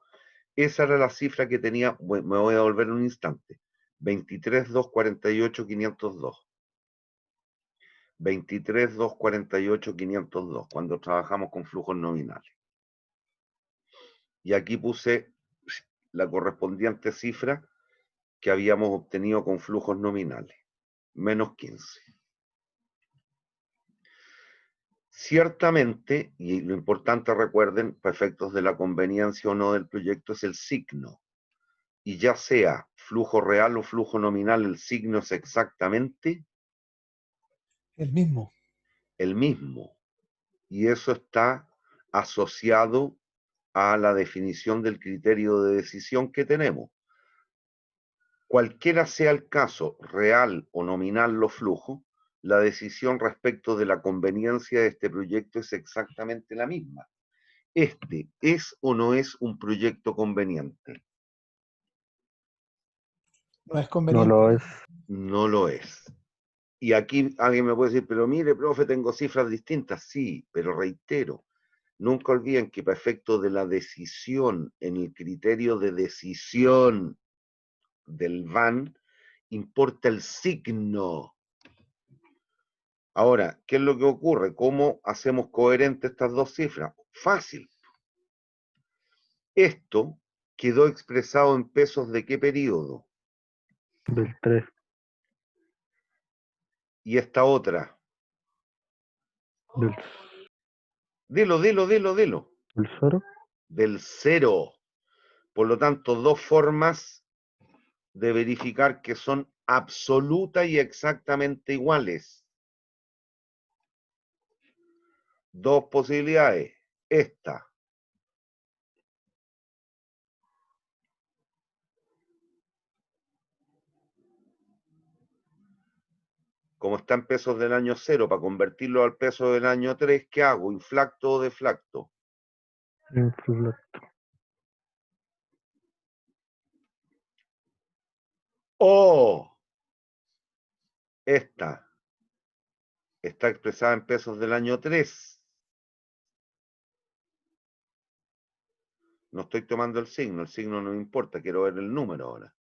Esa era la cifra que tenía, me voy a volver en un instante, 23,248,502. 23,248,502, cuando trabajamos con flujos nominales. Y aquí puse la correspondiente cifra que habíamos obtenido con flujos nominales, menos 15. Ciertamente, y lo importante, recuerden, para efectos de la conveniencia o no del proyecto, es el signo. Y ya sea flujo real o flujo nominal, el signo es exactamente El mismo. el mismo. Y eso está asociado a la definición del criterio de decisión que tenemos. Cualquiera sea el caso, real o nominal los flujos, la decisión respecto de la conveniencia de este proyecto es exactamente la misma. ¿Este es o no es un proyecto conveniente? No es conveniente. No lo es. No lo es. Y aquí alguien me puede decir, pero mire, profe, tengo cifras distintas. Sí, pero reitero, nunca olviden que para efecto de la decisión, en el criterio de decisión del VAN, importa el signo. Ahora, ¿qué es lo que ocurre? ¿Cómo hacemos coherentes estas dos cifras? Fácil. Esto quedó expresado en pesos ¿de qué periodo? Del 3. Y esta otra. Del, Dilo. del 0. Del 0. Por lo tanto, dos formas de verificar que son absolutas y exactamente iguales. Dos posibilidades. Esta. Como está en pesos del año 0, para convertirlo al peso del año 3, ¿qué hago? ¿Inflacto o deflacto? Inflacto. O esta está expresada en pesos del año 3. No estoy tomando el signo no me importa, quiero ver el número ahora.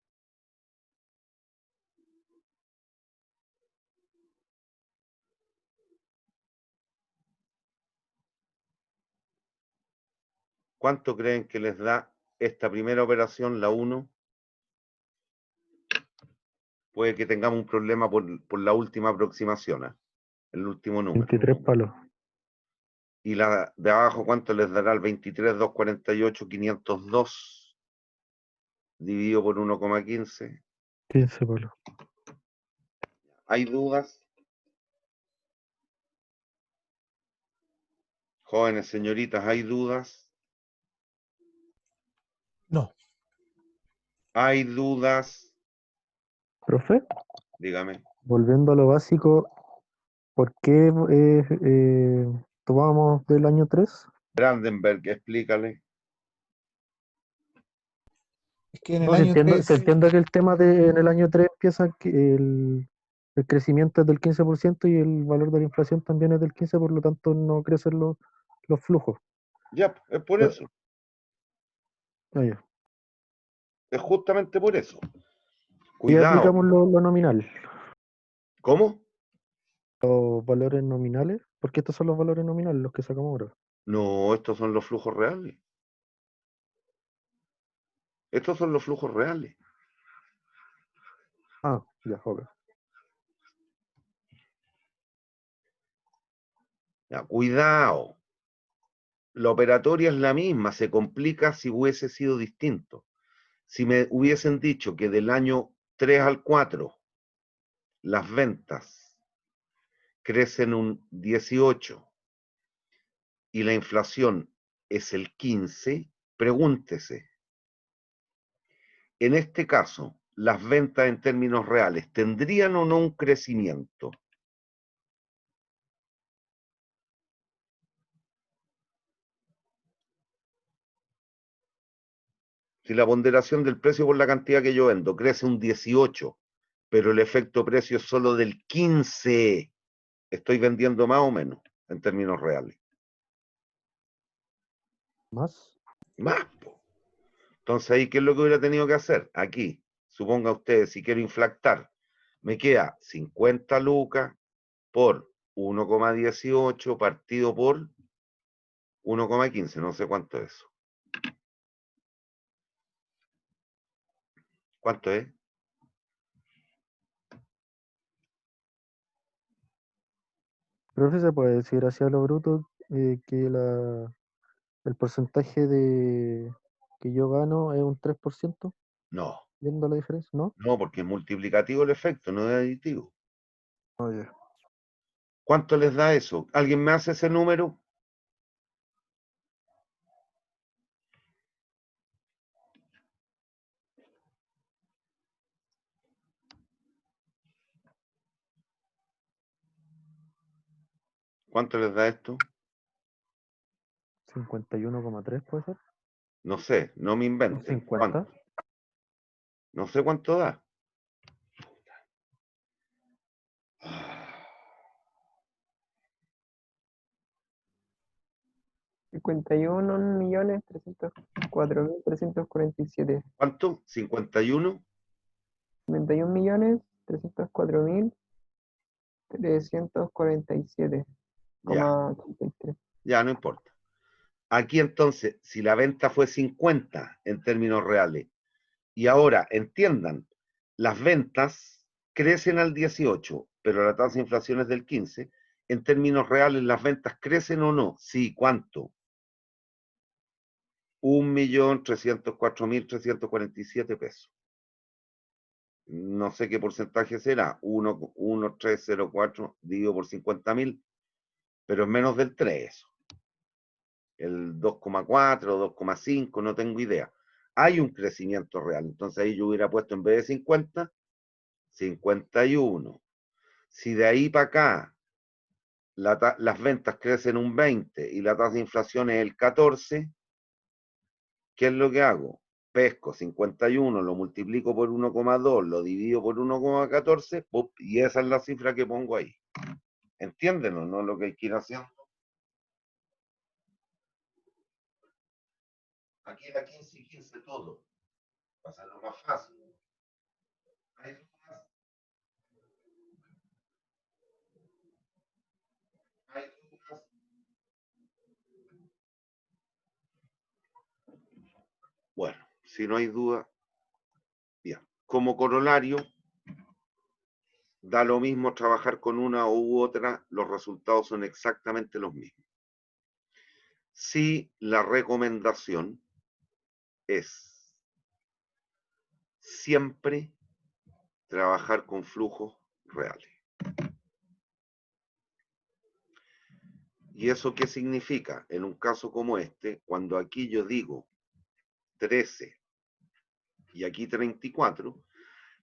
¿Cuánto creen que les da esta primera operación, la 1? Puede que tengamos un problema por la última aproximación, ¿eh? El último número. 23 palos. Y la de abajo, ¿cuánto les dará el 23, 248, 502? Dividido por 1,15. 15 palos. ¿Hay dudas? Jóvenes señoritas, ¿hay dudas? No. ¿Hay dudas? Profe, Dígame. volviendo a lo básico, ¿por qué tomamos del año 3? Brandenberg, explícale. Es que en el No, año 3, se entiende que el tema en el año 3 empieza que el crecimiento es del 15% y el valor de la inflación también es del 15%, por lo tanto no crecen los flujos. Ya, es por Pero- eso. Ya. Es justamente por eso. Y Cuidado. aplicamos lo nominal, ¿Cómo? los valores nominales, porque estos son los valores nominales los que sacamos ahora. No, estos son los flujos reales. Estos son los flujos reales. Ah, ya, ok. Ya, cuidado. La operatoria es la misma, se complica si hubiese sido distinto. Si me hubiesen dicho que del año 3 al 4 las ventas crecen un 18 y la inflación es el 15, pregúntese, en este caso, las ventas en términos reales, ¿tendrían o no un crecimiento? Si la ponderación del precio por la cantidad que yo vendo crece un 18, pero el efecto precio es solo del 15, estoy vendiendo más o menos en términos reales. ¿Más? Más, po. Entonces ahí, ¿qué es lo que hubiera tenido que hacer? Aquí, suponga ustedes, si quiero inflactar, me queda 50 lucas por 1,18 partido por 1,15, no sé cuánto es eso. ¿Cuánto es? Profe, ¿se puede decir hacia lo bruto que el porcentaje que yo gano es un 3%? No, Viendo la diferencia, ¿no? no, porque es multiplicativo el efecto, no es aditivo. Oye. ¿Cuánto les da eso? ¿Alguien me hace ese número? ¿Cuánto les da esto? 51,3 puede ser. No sé, no me inventen. ¿Cuánto? 50. No sé cuánto da. 51.304.347. ¿Cuánto? 51. 51.304.347,83. Ya, no importa. Aquí entonces, si la venta fue 50 en términos reales, y ahora, entiendan, las ventas crecen al 18, pero la tasa de inflación es del 15, en términos reales, ¿las ventas crecen o no? Sí, ¿cuánto? 1.304.347 pesos. No sé qué porcentaje será, 1,304 dividido por 50.000, pero es menos del 3 eso. El 2,4, 2,5, no tengo idea. Hay un crecimiento real, entonces ahí yo hubiera puesto en vez de 50, 51. Si de ahí para acá las ventas crecen un 20 y la tasa de inflación es el 14, ¿qué es lo que hago? Pesco 51, lo multiplico por 1,2, lo divido por 1,14, y esa es la cifra que pongo ahí. ¿Entienden o no lo que hay que ir haciendo? Aquí era 15 y 15 todo. Va a ser lo más fácil. ¿Hay dudas? ¿Hay dudas? Bueno, si no hay duda, bien. Como corolario, da lo mismo trabajar con una u otra, los resultados son exactamente los mismos. Sí, la recomendación es siempre trabajar con flujos reales. ¿Y eso qué significa? En un caso como este, cuando aquí yo digo 13 y aquí 34,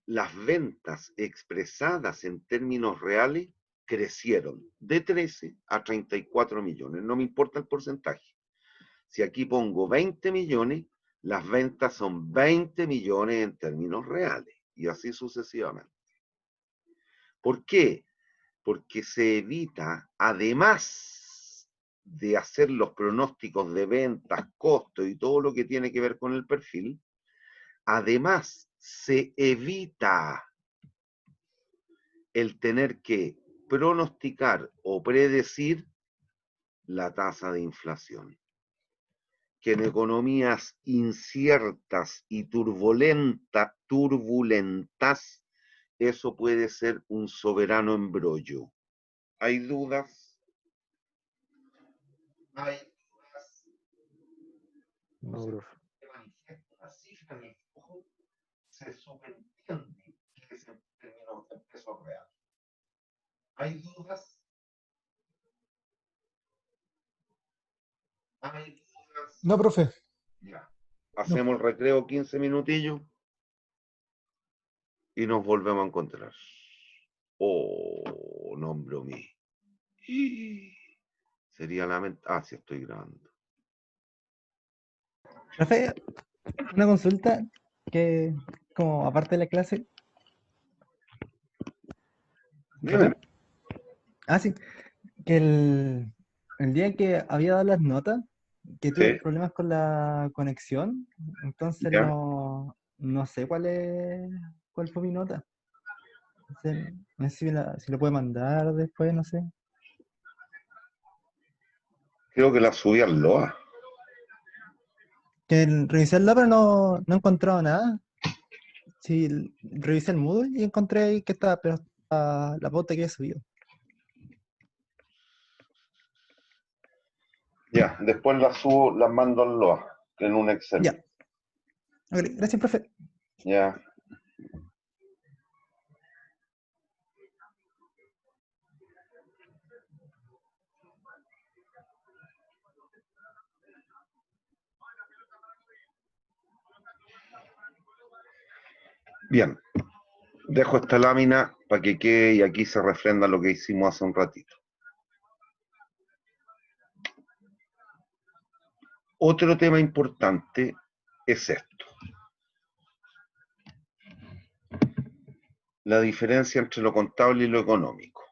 las ventas expresadas en términos reales crecieron de 13 a 34 millones. No me importa el porcentaje. Si aquí pongo 20 millones, las ventas son 20 millones en términos reales. Y así sucesivamente. ¿Por qué? Porque se evita, además de hacer los pronósticos de ventas, costos y todo lo que tiene que ver con el perfil, además se evita el tener que pronosticar o predecir la tasa de inflación. Que en economías inciertas y turbulentas, eso puede ser un soberano embrollo. ¿Hay dudas? ¿Hay dudas? No, profe. Se manifiesta una cifra en el flujo, se subentiende que es en términos de peso real. ¿Hay dudas? ¿Hay dudas? No, profe. Ya. Hacemos el recreo 15 minutillos y nos volvemos a encontrar. Oh, nombre mío. Sería lamentable. Ah, sí, estoy grabando. Profe, una consulta que, como aparte de la clase. Dime. Ah, sí. Que el día en que había dado las notas, que tuve Sí. problemas con la conexión, entonces Ya. no sé cuál fue mi nota. No sé si lo puede mandar después, no sé. Creo que la subí al LOA. Que revisé el pero no he encontrado nada. Sí, revisé el Moodle y encontré ahí que estaba, pero la pauta que he subido. Ya, después las subo, las mando al LOA en un Excel. Ya. Ok, gracias, profe. Ya. Bien. Dejo esta lámina para que quede y aquí se refrenda lo que hicimos hace un ratito. Otro tema importante es esto. La diferencia entre lo contable y lo económico.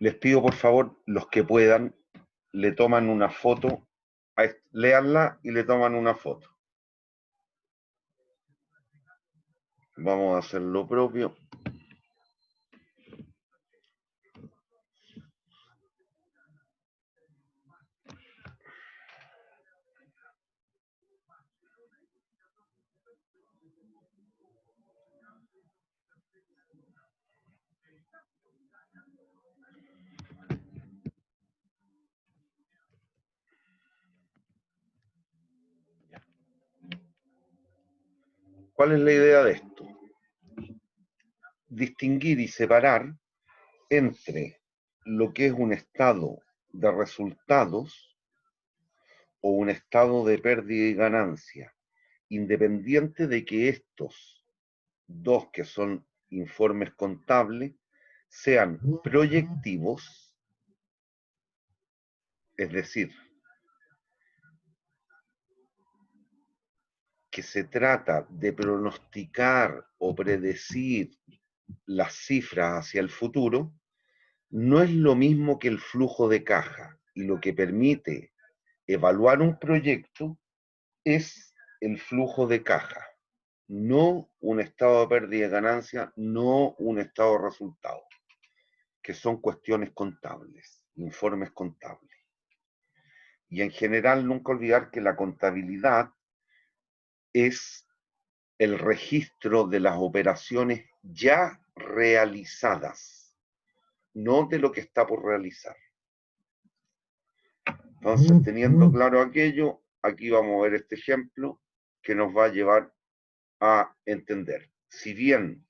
Les pido por favor, los que puedan, le toman una foto, léanla y le toman una foto. Vamos a hacer lo propio. ¿Cuál es la idea de esto? Distinguir y separar entre lo que es un estado de resultados o un estado de pérdida y ganancia, independiente de que estos dos, que son informes contables, sean proyectivos, es decir, que se trata de pronosticar o predecir las cifras hacia el futuro, no es lo mismo que el flujo de caja, y lo que permite evaluar un proyecto es el flujo de caja, no un estado de pérdida y ganancia, no un estado de resultado, que son cuestiones contables, informes contables. Y en general nunca olvidar que la contabilidad es el registro de las operaciones ya realizadas, no de lo que está por realizar. Entonces, teniendo claro aquello, aquí vamos a ver este ejemplo que nos va a llevar a entender. Si bien,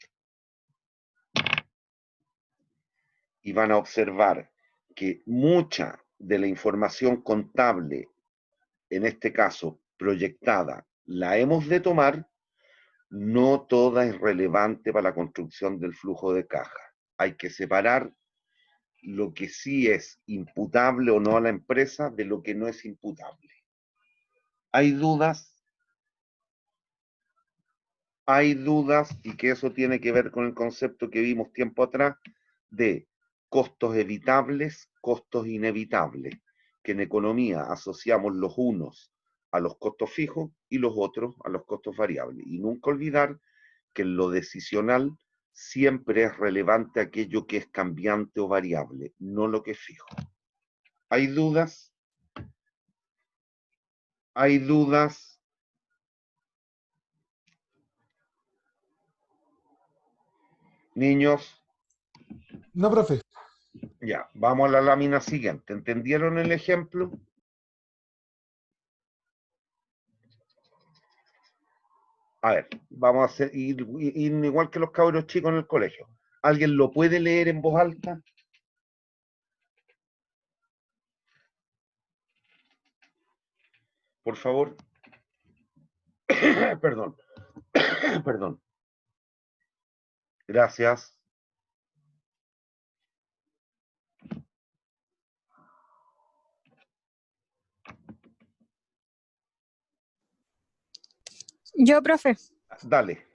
y van a observar que mucha de la información contable, en este caso proyectada, la hemos de tomar, no toda es relevante para la construcción del flujo de caja. Hay que separar lo que sí es imputable o no a la empresa de lo que no es imputable. ¿Hay dudas? Hay dudas, y que eso tiene que ver con el concepto que vimos tiempo atrás de costos evitables, costos inevitables, que en economía asociamos los unos a los costos fijos y los otros a los costos variables. Y nunca olvidar que en lo decisional siempre es relevante aquello que es cambiante o variable, no lo que es fijo. ¿Hay dudas? ¿Hay dudas? Niños. No, profe. Ya, vamos a la lámina siguiente. ¿Entendieron el ejemplo? A ver, vamos a ir igual que los cabros chicos en el colegio. ¿Alguien lo puede leer en voz alta? Por favor. Perdón. Perdón. Gracias. Yo, profe. Dale.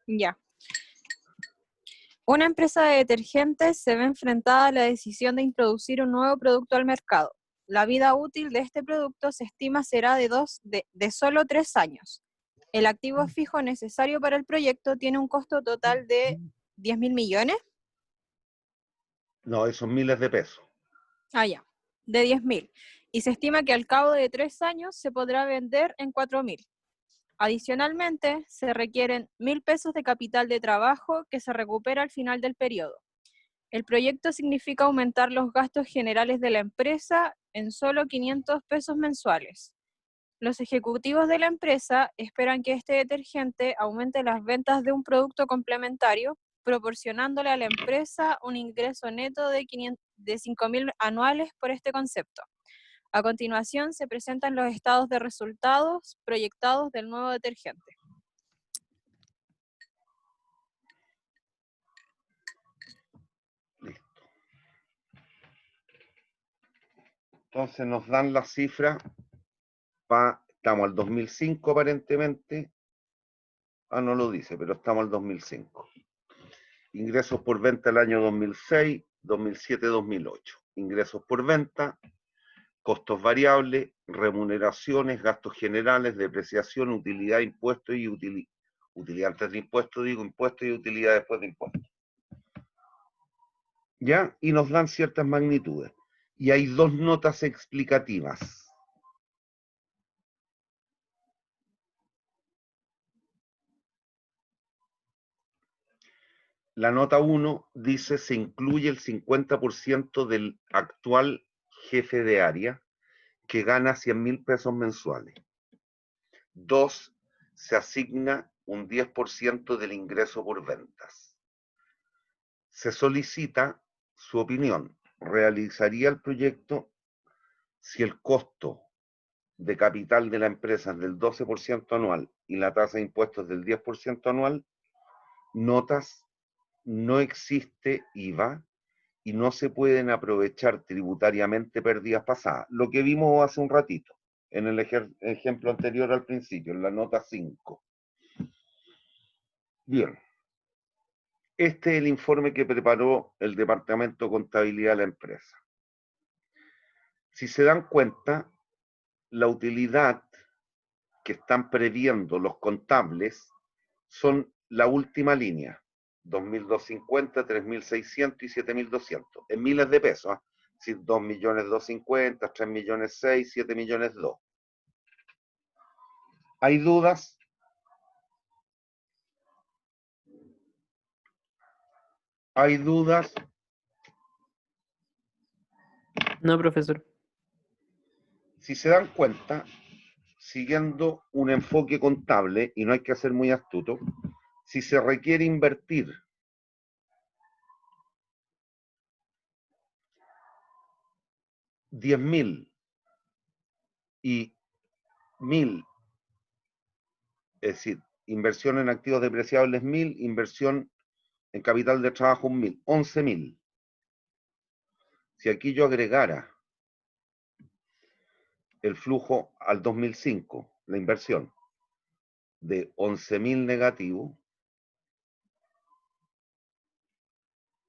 Ya. Una empresa de detergentes se ve enfrentada a la decisión de introducir un nuevo producto al mercado. La vida útil de este producto se estima será de solo 3 años. El activo fijo necesario para el proyecto tiene un costo total de 10.000 millones. No, esos miles de pesos. Ah, ya. De 10.000. Y se estima que al cabo de 3 años se podrá vender en 4.000. Adicionalmente, se requieren 1.000 pesos de capital de trabajo que se recupera al final del periodo. El proyecto significa aumentar los gastos generales de la empresa en solo 500 pesos mensuales. Los ejecutivos de la empresa esperan que este detergente aumente las ventas de un producto complementario, proporcionándole a la empresa un ingreso neto de 5.000 anuales por este concepto. A continuación se presentan los estados de resultados proyectados del nuevo detergente. Listo. Entonces nos dan las cifras. Estamos al 2005 aparentemente. Ah, no lo dice, pero estamos al 2005. Ingresos por venta el año 2006, 2007-2008. Ingresos por venta, costos variables, remuneraciones, gastos generales, depreciación, utilidad, impuestos y utilidad antes de impuestos, digo impuestos y utilidad después de impuestos. ¿Ya? Y nos dan ciertas magnitudes. Y hay dos notas explicativas. La nota 1 dice se incluye el 50% del actual jefe de área que gana 100.000 pesos mensuales. 2. Se asigna un 10% del ingreso por ventas. Se solicita su opinión. ¿Realizaría el proyecto si el costo de capital de la empresa es del 12% anual y la tasa de impuestos del 10% anual? Notas: no existe IVA y no se pueden aprovechar tributariamente pérdidas pasadas. Lo que vimos hace un ratito, en el ejemplo anterior al principio, en la nota 5. Bien. Este es el informe que preparó el Departamento de Contabilidad de la empresa. Si se dan cuenta, la utilidad que están previendo los contables son la última línea. 2.250, 3.600 y 7.200, en miles de pesos, ¿eh? Si 2.250.000, 3.600.000, 7.200.000. ¿Hay dudas? ¿Hay dudas? No, profesor. Si se dan cuenta, siguiendo un enfoque contable, y no hay que ser muy astuto, si se requiere invertir $10.000 y 1.000, es decir, inversión en activos depreciables 1.000, inversión en capital de trabajo 1.000, 11.000. Si aquí yo agregara el flujo al 2005, la inversión de 11.000 negativo,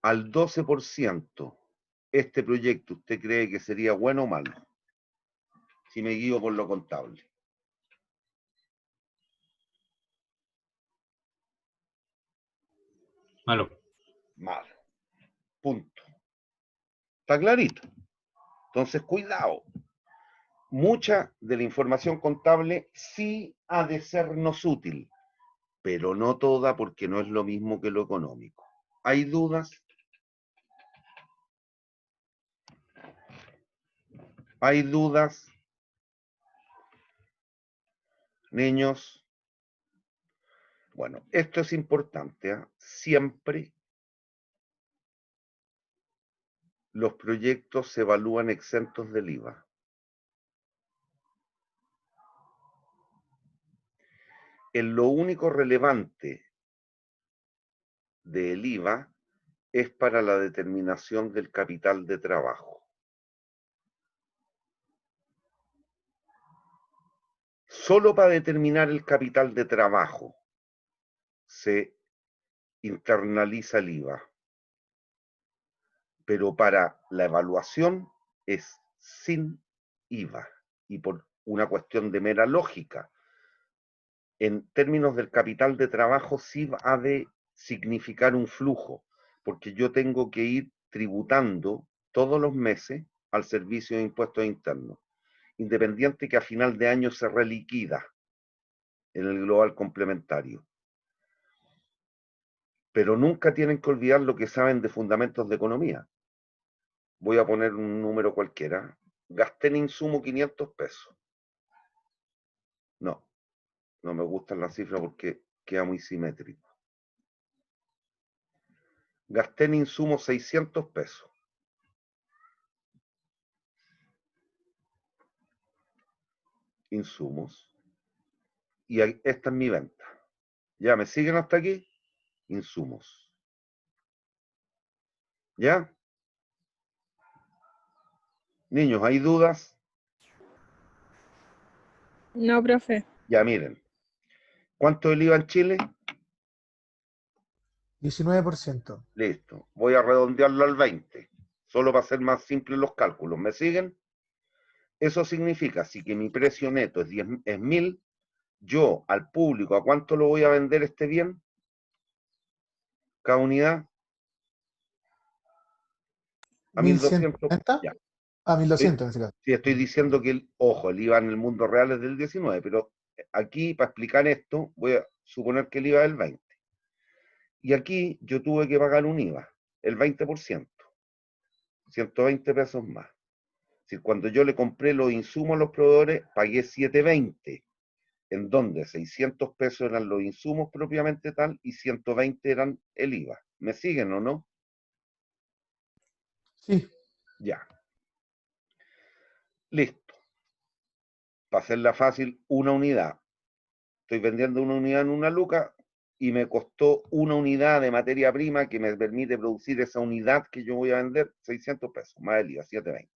al 12%, este proyecto, ¿usted cree que sería bueno o malo? Si me guío por lo contable. Malo. Malo. Punto. ¿Está clarito? Entonces, cuidado. Mucha de la información contable sí ha de sernos útil, pero no toda, porque no es lo mismo que lo económico. ¿Hay dudas? ¿Hay dudas? Niños. Bueno, esto es importante, ¿eh? Siempre los proyectos se evalúan exentos del IVA. Lo único relevante del IVA es para la determinación del capital de trabajo. Solo para determinar el capital de trabajo se internaliza el IVA. Pero para la evaluación es sin IVA. Y por una cuestión de mera lógica, en términos del capital de trabajo sí ha de significar un flujo, porque yo tengo que ir tributando todos los meses al Servicio de Impuestos Internos, independiente que a final de año se reliquida en el global complementario. Pero nunca tienen que olvidar lo que saben de fundamentos de economía. Voy a poner un número cualquiera. Gasté en insumo 500 pesos. No, no me gustan las cifras porque queda muy simétrico. Gasté en insumo 600 pesos. Insumos. Y esta es mi venta. ¿Ya me siguen hasta aquí? Insumos. ¿Ya? Niños, ¿hay dudas? No, profe. Ya, miren. ¿Cuánto es el IVA en Chile? 19%. Listo. Voy a redondearlo al 20. Solo para hacer más simples los cálculos. ¿Me siguen? Eso significa, si que mi precio neto es 1000, yo al público, ¿a cuánto lo voy a vender este bien? Cada unidad. A 1200. 1190. Ya. A 1200 en ese caso. Sí, estoy diciendo que, el IVA en el mundo real es del 19, pero aquí, para explicar esto, voy a suponer que el IVA es el 20. Y aquí yo tuve que pagar un IVA, el 20%, 120 pesos más. Si cuando yo le compré los insumos a los proveedores, pagué 720, en donde 600 pesos eran los insumos propiamente tal y 120 eran el IVA. ¿Me siguen o no? Sí. Ya. Listo. Para hacerla fácil, una unidad. Estoy vendiendo una unidad en 1 luca y me costó una unidad de materia prima que me permite producir esa unidad que yo voy a vender 600 pesos, más el IVA, 720.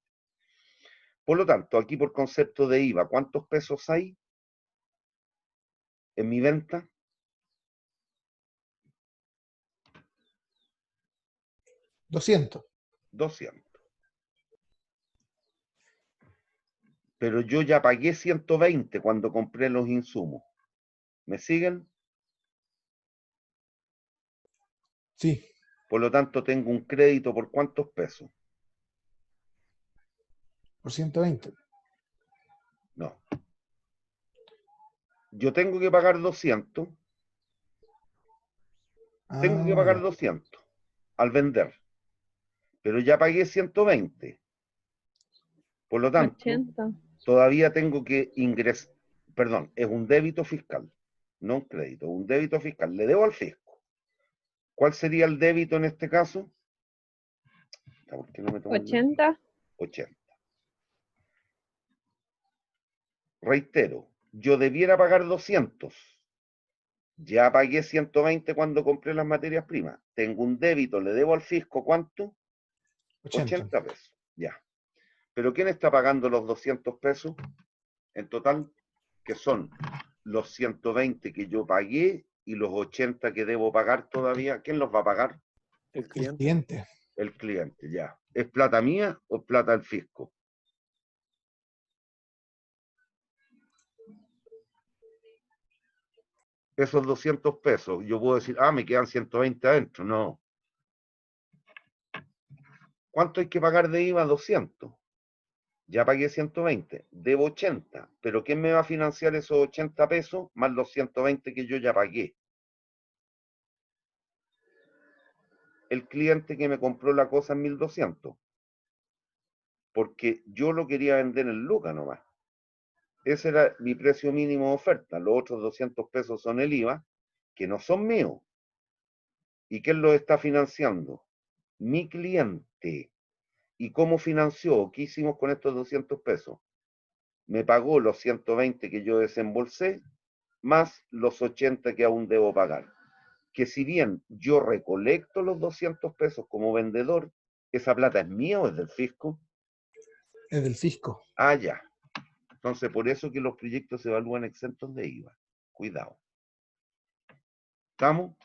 Por lo tanto, aquí por concepto de IVA, ¿cuántos pesos hay en mi venta? 200. 200. Pero yo ya pagué 120 cuando compré los insumos. ¿Me siguen? Sí. Por lo tanto, tengo un crédito por ¿cuántos pesos? Por 120. No. Yo tengo que pagar 200. Tengo que pagar 200 al vender. Pero ya pagué 120. Por lo tanto, 80. todavía tengo que ingresar, perdón, es un débito fiscal, no un crédito, un débito fiscal. Le debo al fisco. ¿Cuál sería el débito en este caso? ¿Por qué no me tomo el 80. 80. Reitero, yo debiera pagar 200. Ya pagué 120 cuando compré las materias primas. Tengo un débito, le debo al fisco, ¿cuánto? 80 pesos. Ya. ¿Pero quién está pagando los 200 pesos en total? Que son los 120 que yo pagué y los 80 que debo pagar todavía. ¿Quién los va a pagar? El cliente. Cliente. El cliente, ya. ¿Es plata mía o es plata del fisco? Esos 200 pesos, yo puedo decir, me quedan 120 adentro. No. ¿Cuánto hay que pagar de IVA? 200. Ya pagué 120, debo 80, pero ¿quién me va a financiar esos 80 pesos más los 120 que yo ya pagué? El cliente que me compró la cosa en 1200, porque yo lo quería vender en lucas nomás. Ese era mi precio mínimo de oferta. Los otros 200 pesos son el IVA, que no son míos. ¿Y quién los está financiando? Mi cliente. ¿Y cómo financió? ¿Qué hicimos con estos 200 pesos? Me pagó los 120 que yo desembolsé, más los 80 que aún debo pagar. Que si bien yo recolecto los 200 pesos como vendedor, ¿esa plata es mía o es del fisco? Es del fisco. Ya. Entonces, por eso que los proyectos se evalúan exentos de IVA. Cuidado. ¿Estamos?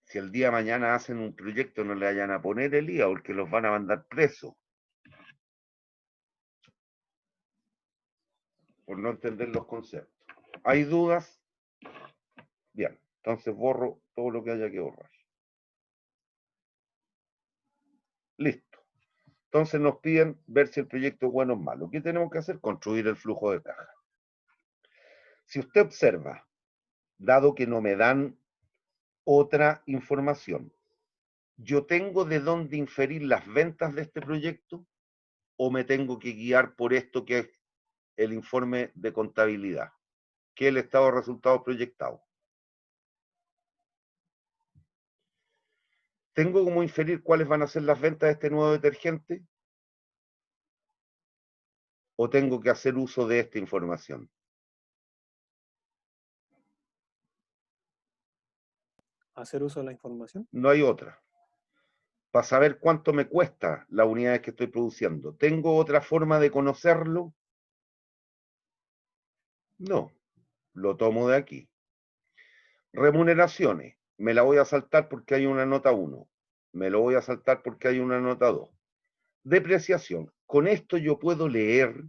Si el día de mañana hacen un proyecto, no le vayan a poner el IVA porque los van a mandar presos. Por no entender los conceptos. ¿Hay dudas? Bien, entonces borro todo lo que haya que borrar. Listo. Entonces nos piden ver si el proyecto es bueno o malo. ¿Qué tenemos que hacer? Construir el flujo de caja. Si usted observa, dado que no me dan otra información, ¿yo tengo de dónde inferir las ventas de este proyecto o me tengo que guiar por esto que es el informe de contabilidad, que es el estado de resultados proyectados? ¿Tengo cómo inferir cuáles van a ser las ventas de este nuevo detergente? ¿O tengo que hacer uso de esta información? Hacer uso de la información. No hay otra. Para saber cuánto me cuesta las unidades que estoy produciendo, ¿tengo otra forma de conocerlo? No, lo tomo de aquí. Remuneraciones. me la voy a saltar porque hay una nota 1. Me lo voy a saltar porque hay una nota 2. Depreciación. Con esto yo puedo leer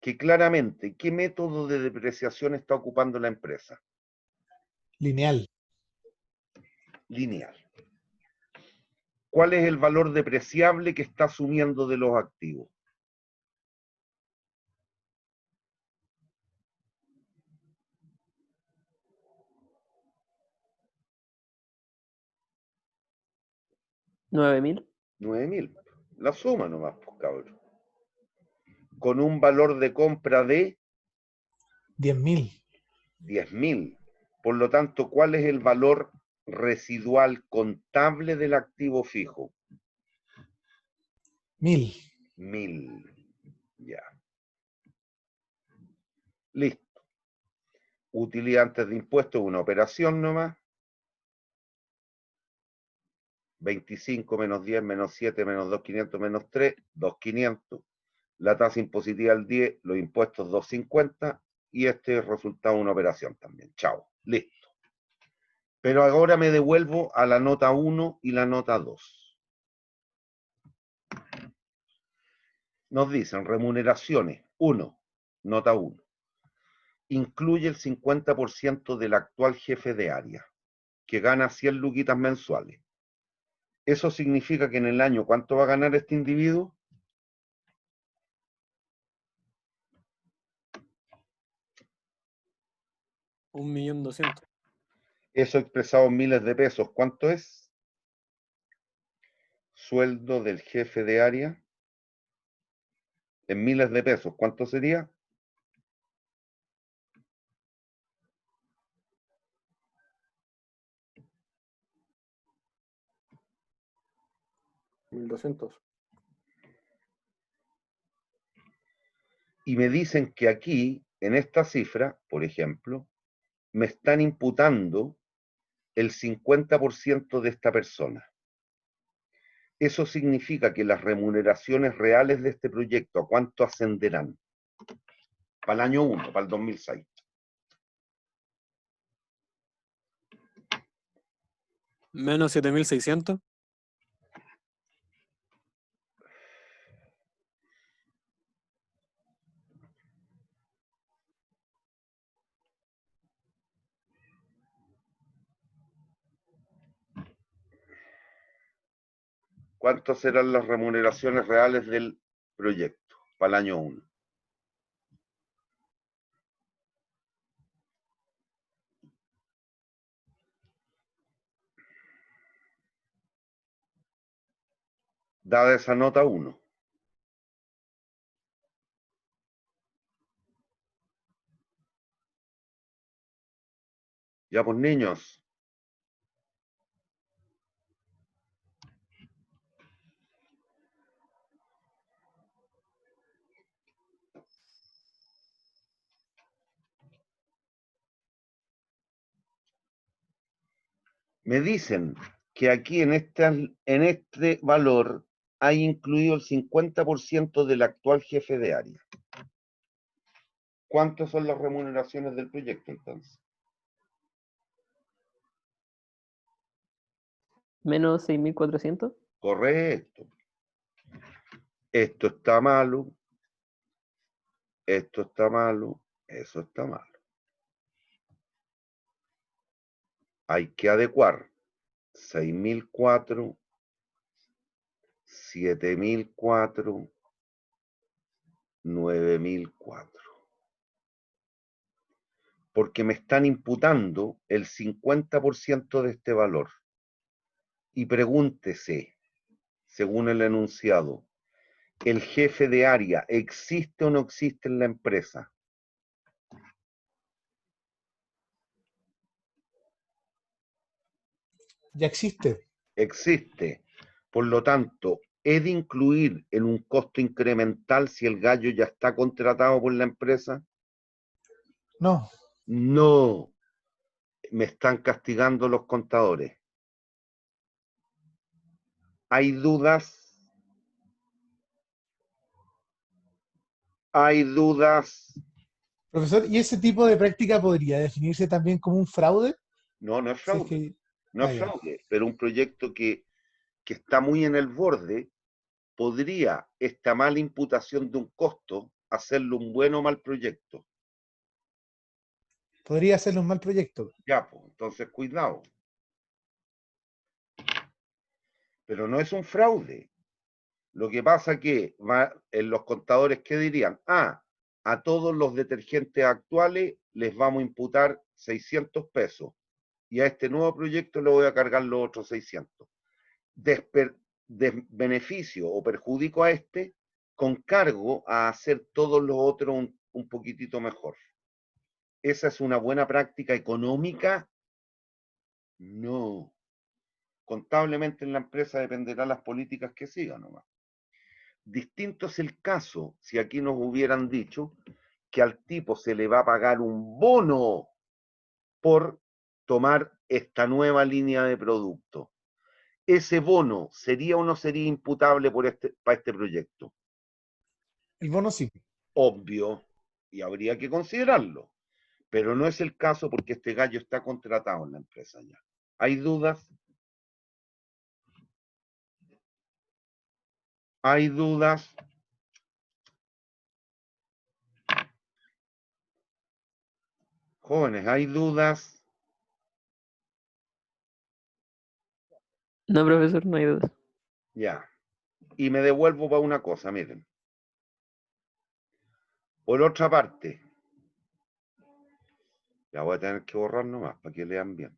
que claramente, ¿qué método de depreciación está ocupando la empresa? Lineal. Lineal. ¿Cuál es el valor depreciable que está asumiendo de los activos? ¿9.000? 9.000. La suma nomás, pues, cabrón. Con un valor de compra de 10.000. 10.000. Por lo tanto, ¿cuál es el valor residual contable del activo fijo? 1.000. 1.000. Ya. Listo. Utilidad antes de impuestos, una operación nomás. 25 menos 10 menos 7 menos 2.500 menos 3, 2.500. La tasa impositiva al 10, los impuestos 2.50 y este es resultado de una operación también. Chao. Listo. Pero ahora me devuelvo a la nota 1 y la nota 2. Nos dicen remuneraciones. 1, nota 1. Incluye el 50% del actual jefe de área, que gana 100 luquitas mensuales. Eso significa que en el año, ¿cuánto va a ganar este individuo? $1.200.000. Eso expresado en miles de pesos, ¿cuánto es? Sueldo del jefe de área. En miles de pesos, ¿cuánto sería? $1.200. Y me dicen que aquí, en esta cifra, por ejemplo, me están imputando el 50% de esta persona. Eso significa que las remuneraciones reales de este proyecto, ¿a cuánto ascenderán? Para el año 1, para el 2006. Menos 7.600. ¿Cuántas serán las remuneraciones reales del proyecto para el año 1? Dada esa nota 1. Ya pues niños. Me dicen que aquí en este valor hay incluido el 50% del actual jefe de área. ¿Cuántas son las remuneraciones del proyecto entonces? Menos 6.400. Correcto. Esto está malo. Esto está malo. Eso está malo. Hay que adecuar 6.004, 7.004, 9.004. Porque me están imputando el 50% de este valor. Y pregúntese, según el enunciado, ¿el jefe de área existe o no existe en la empresa? Ya existe. Existe. Por lo tanto, ¿he de incluir en un costo incremental si el gallo ya está contratado por la empresa? No. No. Me están castigando los contadores. ¿Hay dudas? ¿Hay dudas? Profesor, ¿y ese tipo de práctica podría definirse también como un fraude? No, no es Si es fraude. que- No es ya. fraude, pero un proyecto que está muy en el borde, podría esta mala imputación de un costo hacerlo un buen o mal proyecto. Podría ser un mal proyecto. Ya, pues, entonces cuidado. Pero no es un fraude. Lo que pasa que va en los contadores que dirían, a todos los detergentes actuales les vamos a imputar 600 pesos y a este nuevo proyecto le voy a cargar los otros 600. Desbeneficio o perjudico a este con cargo a hacer todos los otros un poquitito mejor. ¿Esa es una buena práctica económica? No. Contablemente en la empresa dependerá las políticas que sigan nomás. Distinto es el caso si aquí nos hubieran dicho que al tipo se le va a pagar un bono por tomar esta nueva línea de producto. ¿Ese bono sería o no sería imputable para este proyecto? El bono sí. Obvio, y habría que considerarlo. Pero no es el caso porque este gallo está contratado en la empresa ya. ¿Hay dudas? ¿Hay dudas? Jóvenes, ¿hay dudas? No, profesor, no hay dudas. Ya. Y me devuelvo para una cosa, miren. Por otra parte, la voy a tener que borrar nomás para que lean bien.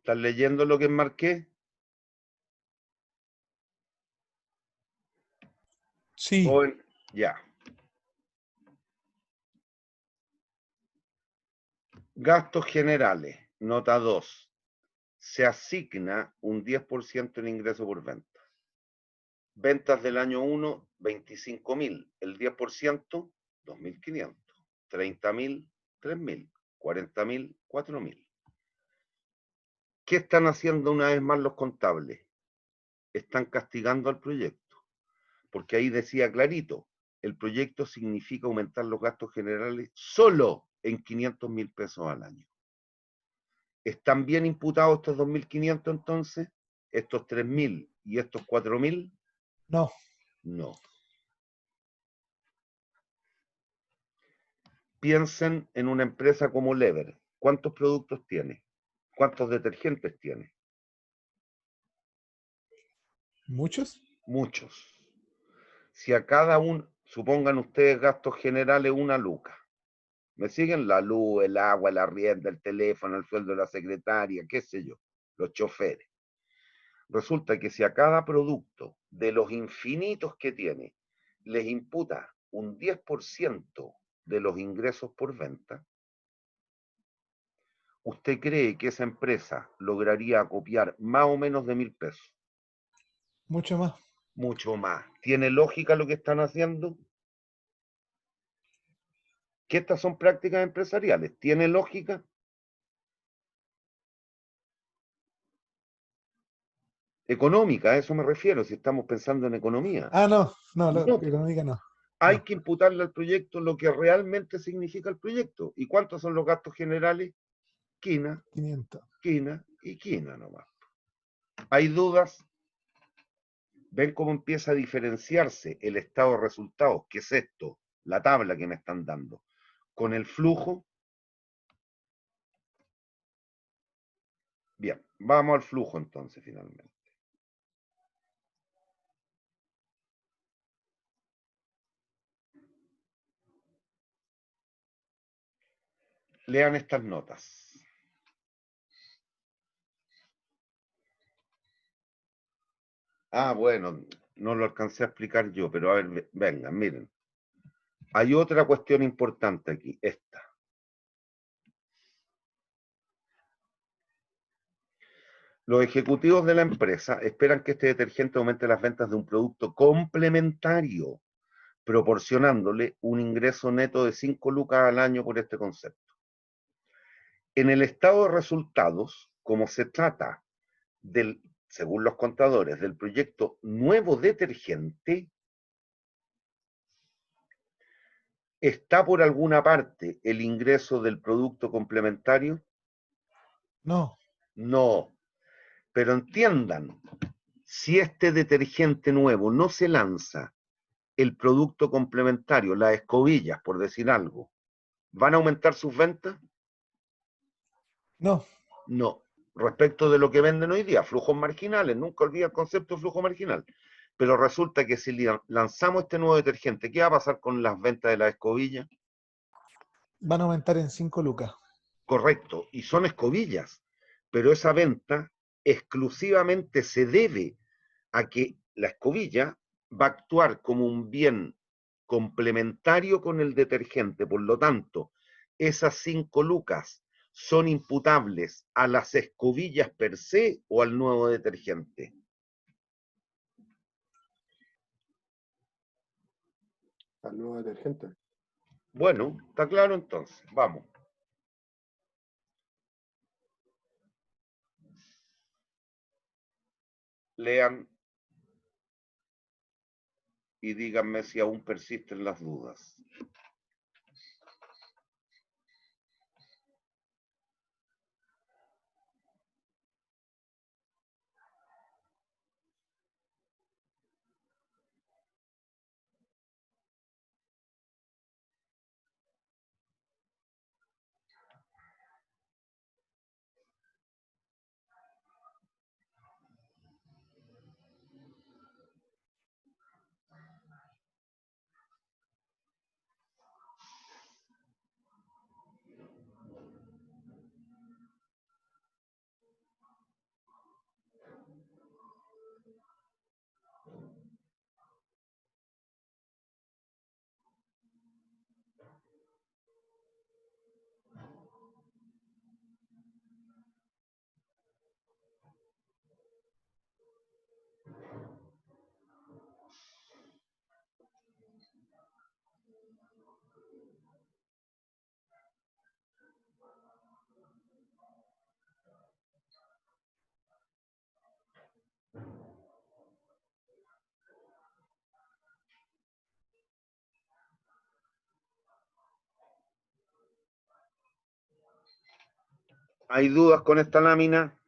¿Están leyendo lo que marqué? Sí. Joven, ya. Gastos generales, nota 2. Se asigna un 10% en ingreso por venta. Ventas del año 1, 25.000. El 10%, 2.500. 30.000, 3.000. 40.000, 4.000. ¿Qué están haciendo una vez más los contables? Están castigando al proyecto. Porque ahí decía clarito, el proyecto significa aumentar los gastos generales solo en 500.000 pesos al año. ¿Están bien imputados estos 2.500 entonces? ¿Estos 3.000 y estos 4.000? No. No. Piensen en una empresa como Lever. ¿Cuántos productos tiene? ¿Cuántos detergentes tiene? ¿Muchos? Muchos. Si a cada uno, supongan ustedes gastos generales, 1 luca. ¿Me siguen? La luz, el agua, la arrienda, el teléfono, el sueldo de la secretaria, qué sé yo, los choferes. Resulta que si a cada producto de los infinitos que tiene les imputa un 10% de los ingresos por venta, ¿usted cree que esa empresa lograría acopiar más o menos de 1.000 pesos? Mucho más. Mucho más. ¿Tiene lógica lo que están haciendo? ¿Que estas son prácticas empresariales? ¿Tiene lógica? Económica, a eso me refiero, si estamos pensando en economía. No, No, económica no. hay que imputarle al proyecto lo que realmente significa el proyecto. ¿Y cuántos son los gastos generales? Quina, 500. quina y quina nomás. ¿Hay dudas? ¿Ven cómo empieza a diferenciarse el estado de resultados? ¿Qué es esto? La tabla que me están dando. Con el flujo. Bien, vamos al flujo entonces finalmente. Lean estas notas. Bueno, no lo alcancé a explicar yo, pero a ver, vengan, miren. Hay otra cuestión importante aquí, esta. Los ejecutivos de la empresa esperan que este detergente aumente las ventas de un producto complementario, proporcionándole un ingreso neto de 5 lucas al año por este concepto. En el estado de resultados, como se trata según los contadores, del proyecto nuevo detergente, ¿está por alguna parte el ingreso del producto complementario? No. No. Pero entiendan, si este detergente nuevo no se lanza, el producto complementario, las escobillas, por decir algo, ¿van a aumentar sus ventas? No. No. Respecto de lo que venden hoy día, flujos marginales, nunca olvida el concepto de flujo marginal. Pero resulta que si lanzamos este nuevo detergente, ¿qué va a pasar con las ventas de las escobillas? Van a aumentar en 5 lucas. Correcto, y son escobillas, pero esa venta exclusivamente se debe a que la escobilla va a actuar como un bien complementario con el detergente. Por lo tanto, esas 5 lucas son imputables a las escobillas per se o al nuevo detergente. Al nuevo detergente. Bueno, está claro entonces, vamos. Lean y díganme si aún persisten las dudas. ¿Hay dudas con esta lámina?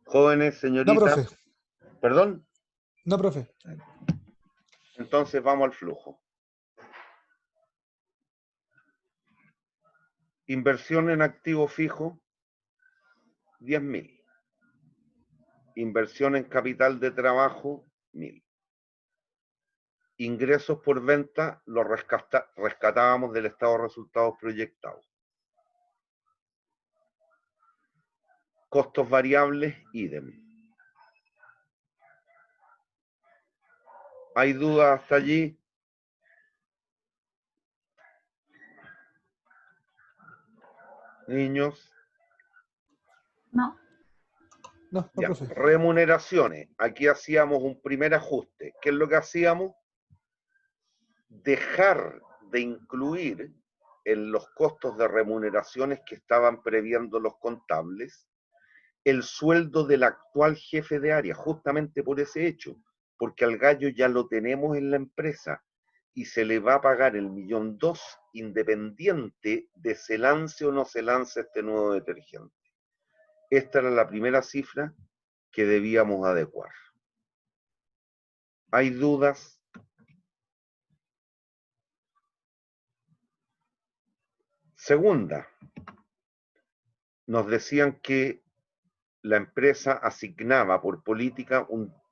Jóvenes, No, señoritas. profe. ¿Perdón? No, profe. Entonces vamos al flujo. Inversión en activo fijo, 10.000. Inversión en capital de trabajo, 1.000. Ingresos por venta los rescatábamos del estado de resultados proyectados. Costos variables, idem. ¿Hay dudas hasta allí? Niños. No. No, Ya. profe. Remuneraciones. Aquí hacíamos un primer ajuste. ¿Qué es lo que hacíamos? Dejar de incluir en los costos de remuneraciones que estaban previendo los contables el sueldo del actual jefe de área, justamente por ese hecho, porque al gallo ya lo tenemos en la empresa y se le va a pagar el 1.200.000 independiente de se lance o no se lance este nuevo detergente. Esta era la primera cifra que debíamos adecuar. ¿Hay dudas? Segunda, nos decían que la empresa asignaba por política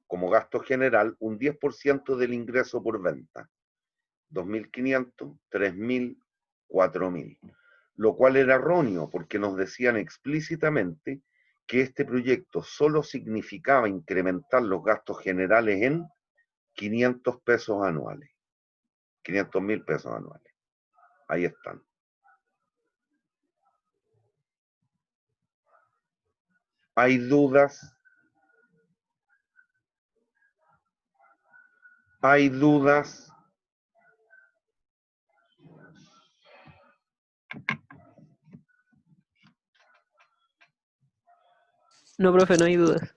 como gasto general un 10% del ingreso por venta. 2.500, 3.000, 4.000. Lo cual era erróneo porque nos decían explícitamente que este proyecto solo significaba incrementar los gastos generales en 500 pesos anuales. 500.000 pesos anuales. Ahí están. ¿Hay dudas? ¿Hay dudas? No, profe, no hay dudas.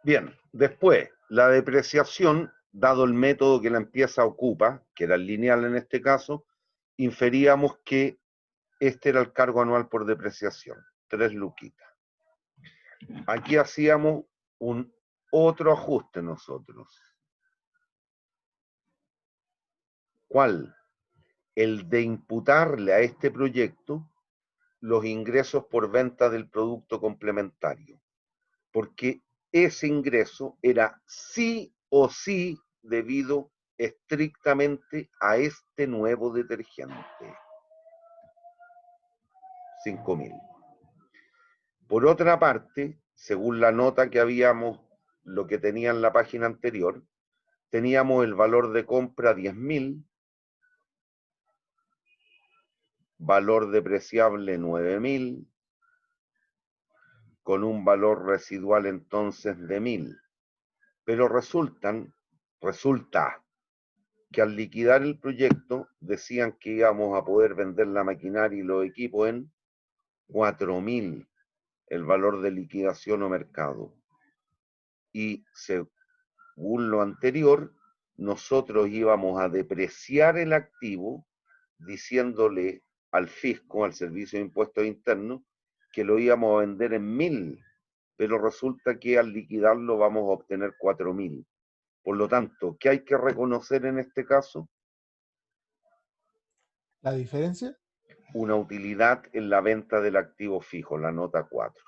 Bien, después, la depreciación, dado el método que la empresa ocupa, que era el lineal en este caso, inferíamos que este era el cargo anual por depreciación, 3 luquitas. Aquí hacíamos un otro ajuste nosotros. ¿Cuál? El de imputarle a este proyecto los ingresos por venta del producto complementario, porque ese ingreso era sí o sí debido estrictamente a este nuevo detergente. 5.000. Por otra parte, según la nota que habíamos, lo que tenía en la página anterior, teníamos el valor de compra 10.000, valor depreciable 9.000, con un valor residual entonces de 1.000. Pero resulta que al liquidar el proyecto decían que íbamos a poder vender la maquinaria y los equipos en 4.000, el valor de liquidación o mercado. Y según lo anterior, nosotros íbamos a depreciar el activo diciéndole al fisco, al Servicio de Impuestos Internos, que lo íbamos a vender en 1.000, pero resulta que al liquidarlo vamos a obtener 4.000. Por lo tanto, ¿qué hay que reconocer en este caso? ¿La diferencia? Una utilidad en la venta del activo fijo, la nota 4.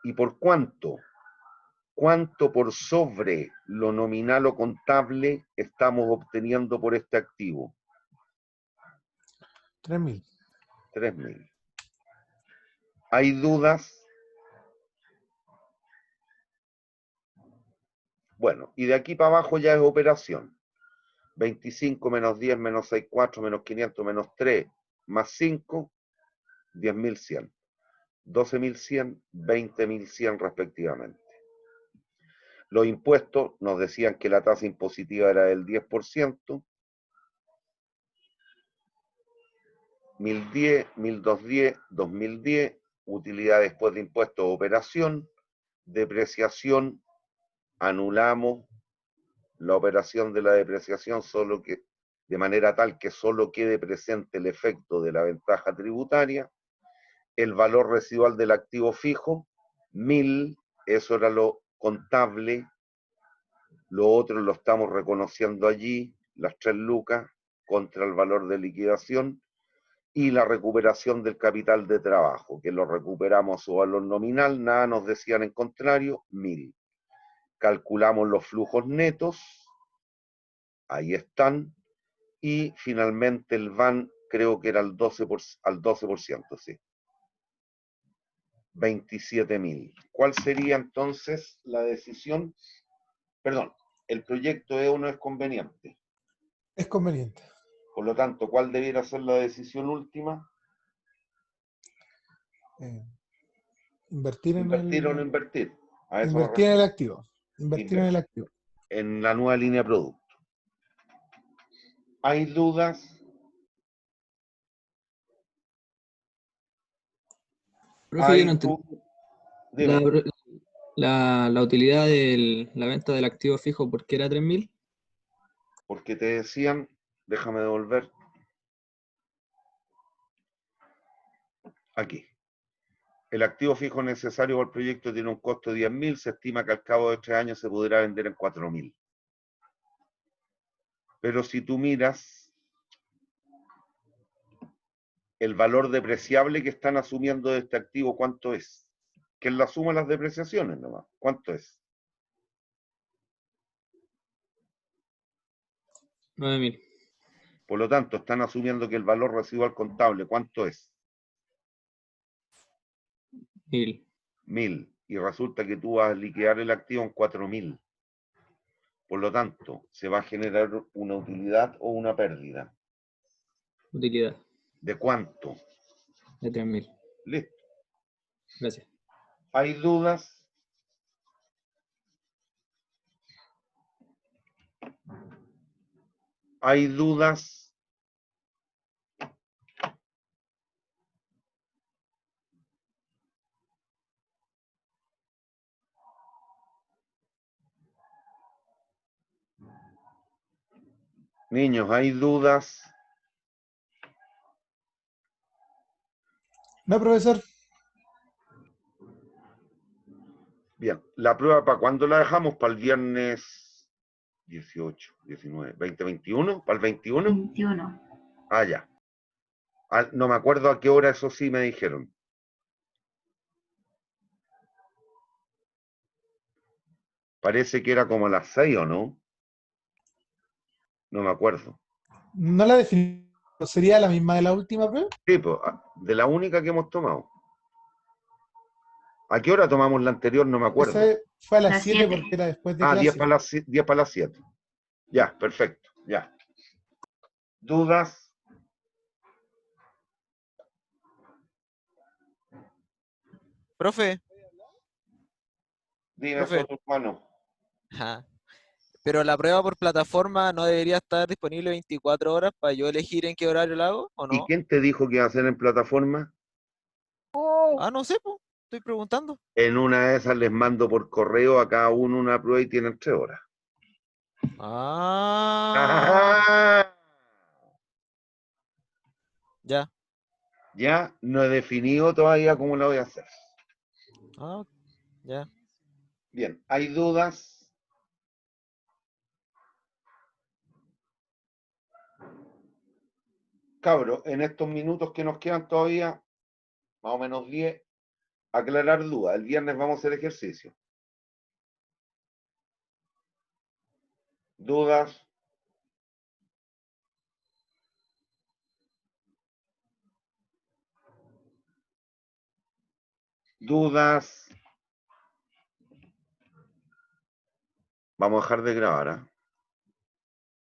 ¿Y por cuánto? ¿Cuánto por sobre lo nominal o contable estamos obteniendo por este activo? 3.000. 3.000. ¿Hay dudas? Bueno, y de aquí para abajo ya es operación. 25 menos 10 menos 6, 4 menos 500 menos 3 más 5, 10.100. 12.100, 20.100 respectivamente. Los impuestos nos decían que la tasa impositiva era del 10%, 1.010, 1.210, 2.010, utilidad después de impuestos, operación, depreciación, anulamos la operación de la depreciación solo que, de manera tal que solo quede presente el efecto de la ventaja tributaria, el valor residual del activo fijo, 1.000, eso era lo contable, lo otro lo estamos reconociendo allí, las 3 lucas contra el valor de liquidación, y la recuperación del capital de trabajo, que lo recuperamos a su valor nominal, nada nos decían en contrario, 1.000. Calculamos los flujos netos, ahí están, y finalmente el VAN creo que era al 12%, sí. 27.000. ¿Cuál sería entonces la decisión? Perdón, el proyecto es o no es conveniente. Es conveniente. Por lo tanto, ¿cuál debiera ser la decisión última? Invertir en ¿Invertir o no el, invertir? A eso invertir en el activo. Invertir en el activo. En la nueva línea de producto. ¿Hay dudas? Profe, yo no entendí. Dime. La utilidad de la venta del activo fijo, ¿por qué era 3.000? Porque te decían, déjame devolver. Aquí. El activo fijo necesario para el proyecto tiene un costo de 10.000, se estima que al cabo de 3 años se podrá vender en 4.000. Pero si tú miras el valor depreciable que están asumiendo de este activo, ¿cuánto es? Que es la suma de las depreciaciones nomás. ¿Cuánto es? 9.000. Por lo tanto, están asumiendo que el valor residual contable, ¿cuánto es? 1.000. 1.000. Y resulta que tú vas a liquidar el activo en 4.000. Por lo tanto, se va a generar una utilidad o una pérdida. Utilidad ¿De cuánto? de 3.000. Listo. Gracias. ¿Hay dudas? ¿Hay dudas? Niños, ¿hay dudas? No, profesor. Bien, ¿la prueba para cuándo la dejamos? ¿Para el viernes 18, 19, 20, 21? ¿Para el 21? 21. Ah, ya. Ah, no me acuerdo a qué hora, eso sí me dijeron. Parece que era como a las 6, ¿o no? No me acuerdo. No la definí. ¿Sería la misma de la última prueba? Sí, pues, de la única que hemos tomado. ¿A qué hora tomamos la anterior? No me acuerdo. Esa fue a las Las 7 7. porque era después de Ah, clase. 10 para las 7. Ya, perfecto, ya. ¿Dudas? Profe, Dime, profe. solo hermano. Ajá. Pero la prueba por plataforma no debería estar disponible 24 horas para yo elegir en qué horario la hago, ¿o ¿Y no? quién te dijo que iba a ser en plataforma? Ah, no sé, pues. Estoy preguntando. En una de esas les mando por correo a cada uno una prueba y tienen 3 horas. Ah, ya. Ya no he definido todavía cómo la voy a hacer. Ah, ya. Bien, ¿hay dudas? Cabros, en estos minutos que nos quedan todavía, más o menos 10, aclarar dudas. El viernes vamos a hacer ejercicio. ¿Dudas? ¿Dudas? Vamos a dejar de grabar, ¿ah?